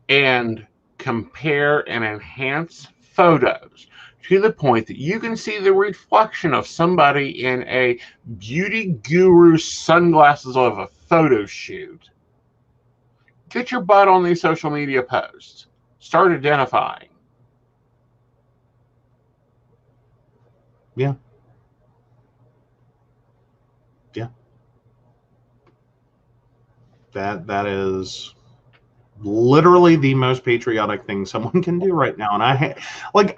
and compare and enhance photos to the point that you can see the reflection of somebody in a beauty guru sunglasses of a photo shoot, get your butt on these social media posts. Start identifying. Yeah. Yeah. That is literally the most patriotic thing someone can do right now. And I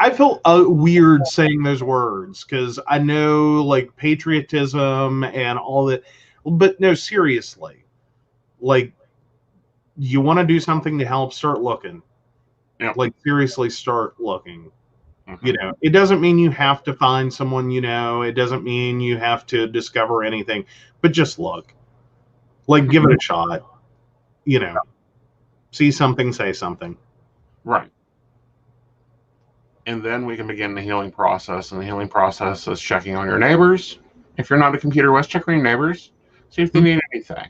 feel weird saying those words because I know like patriotism and all that, but no, seriously, like, you want to do something to help, start looking. Yep. Like, seriously, start looking. It doesn't mean you have to find someone, it doesn't mean you have to discover anything, but just look. Like, give it a shot. See something, say something. Right. And then we can begin the healing process. And the healing process is checking on your neighbors. If you're not a computer whiz, check on your neighbors. See if they need anything.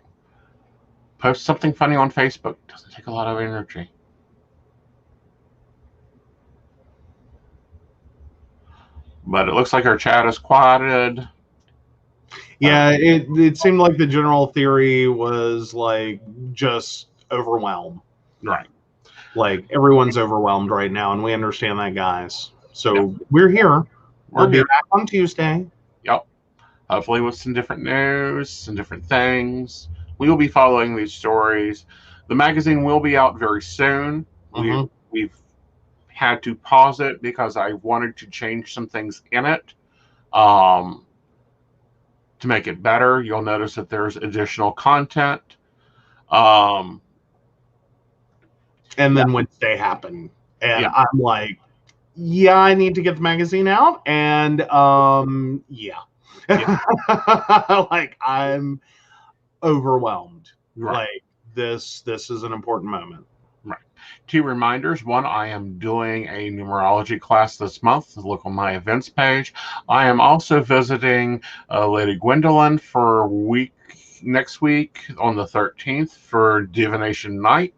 Post something funny on Facebook. Doesn't take a lot of energy. But it looks like our chat is quieted. Yeah, it seemed like the general theory was like just overwhelmed. Right. Like, everyone's overwhelmed right now, and we understand that, guys. So we're here. We'll be back on Tuesday. Yep. Hopefully with some different news, some different things. We will be following these stories. The magazine will be out very soon. We've had to pause it because I wanted to change some things in it to make it better. You'll notice that there's additional content. And then Wednesday happened. And I'm like, yeah, I need to get the magazine out. And like, I'm overwhelmed. Right. Like, this is an important moment. Right. 2 reminders. 1, I am doing a numerology class this month. Look on my events page. I am also visiting Lady Gwendolyn for next week on the 13th for Divination Night.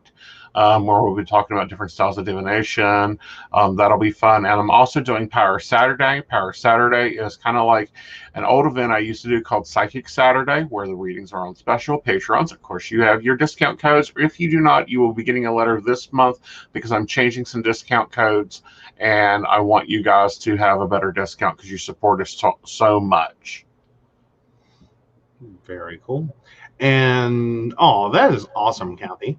Where we'll be talking about different styles of divination. That'll be fun. And I'm also doing Power Saturday. Power Saturday is kind of like an old event I used to do called Psychic Saturday, where the readings are on special. Patrons, of course, you have your discount codes. If you do not, you will be getting a letter this month because I'm changing some discount codes, and I want you guys to have a better discount because you support us so much. Very cool. And, that is awesome, Kathy.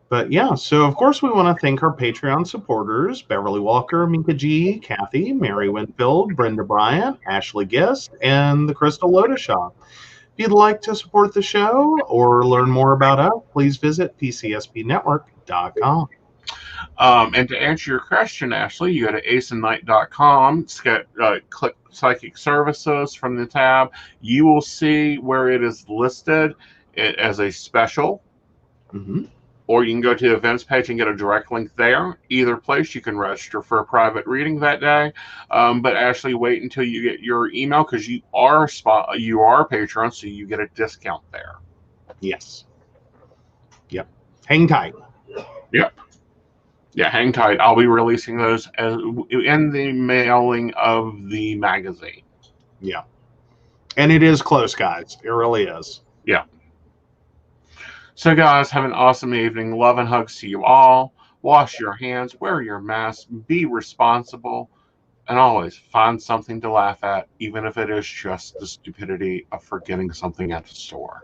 But yeah, so of course we want to thank our Patreon supporters: Beverly Walker, Mika G, Kathy, Mary Winfield, Brenda Bryant, Ashley Gist, and the Crystal Lotus Shop. If you'd like to support the show or learn more about us, please visit PCSPnetwork.com. And to answer your question, Ashley, you go to aesonknight.com, click Psychic Services from the tab. You will see where it is listed as a special. Mm-hmm. Or you can go to the events page and get a direct link there. Either place, you can register for a private reading that day. But Ashley, wait until you get your email because you are a patron, so you get a discount there. Yes. Yep. Hang tight. Yep. Yeah, hang tight. I'll be releasing those in the mailing of the magazine. Yeah. And it is close, guys. It really is. Yeah. So, guys, have an awesome evening. Love and hugs to you all. Wash your hands, wear your mask, be responsible, and always find something to laugh at, even if it is just the stupidity of forgetting something at the store.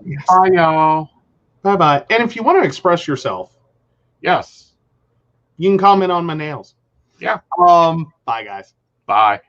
Yes. Bye, y'all. Bye-bye. And if you want to express yourself, yes, you can comment on my nails. Yeah. Bye, guys. Bye.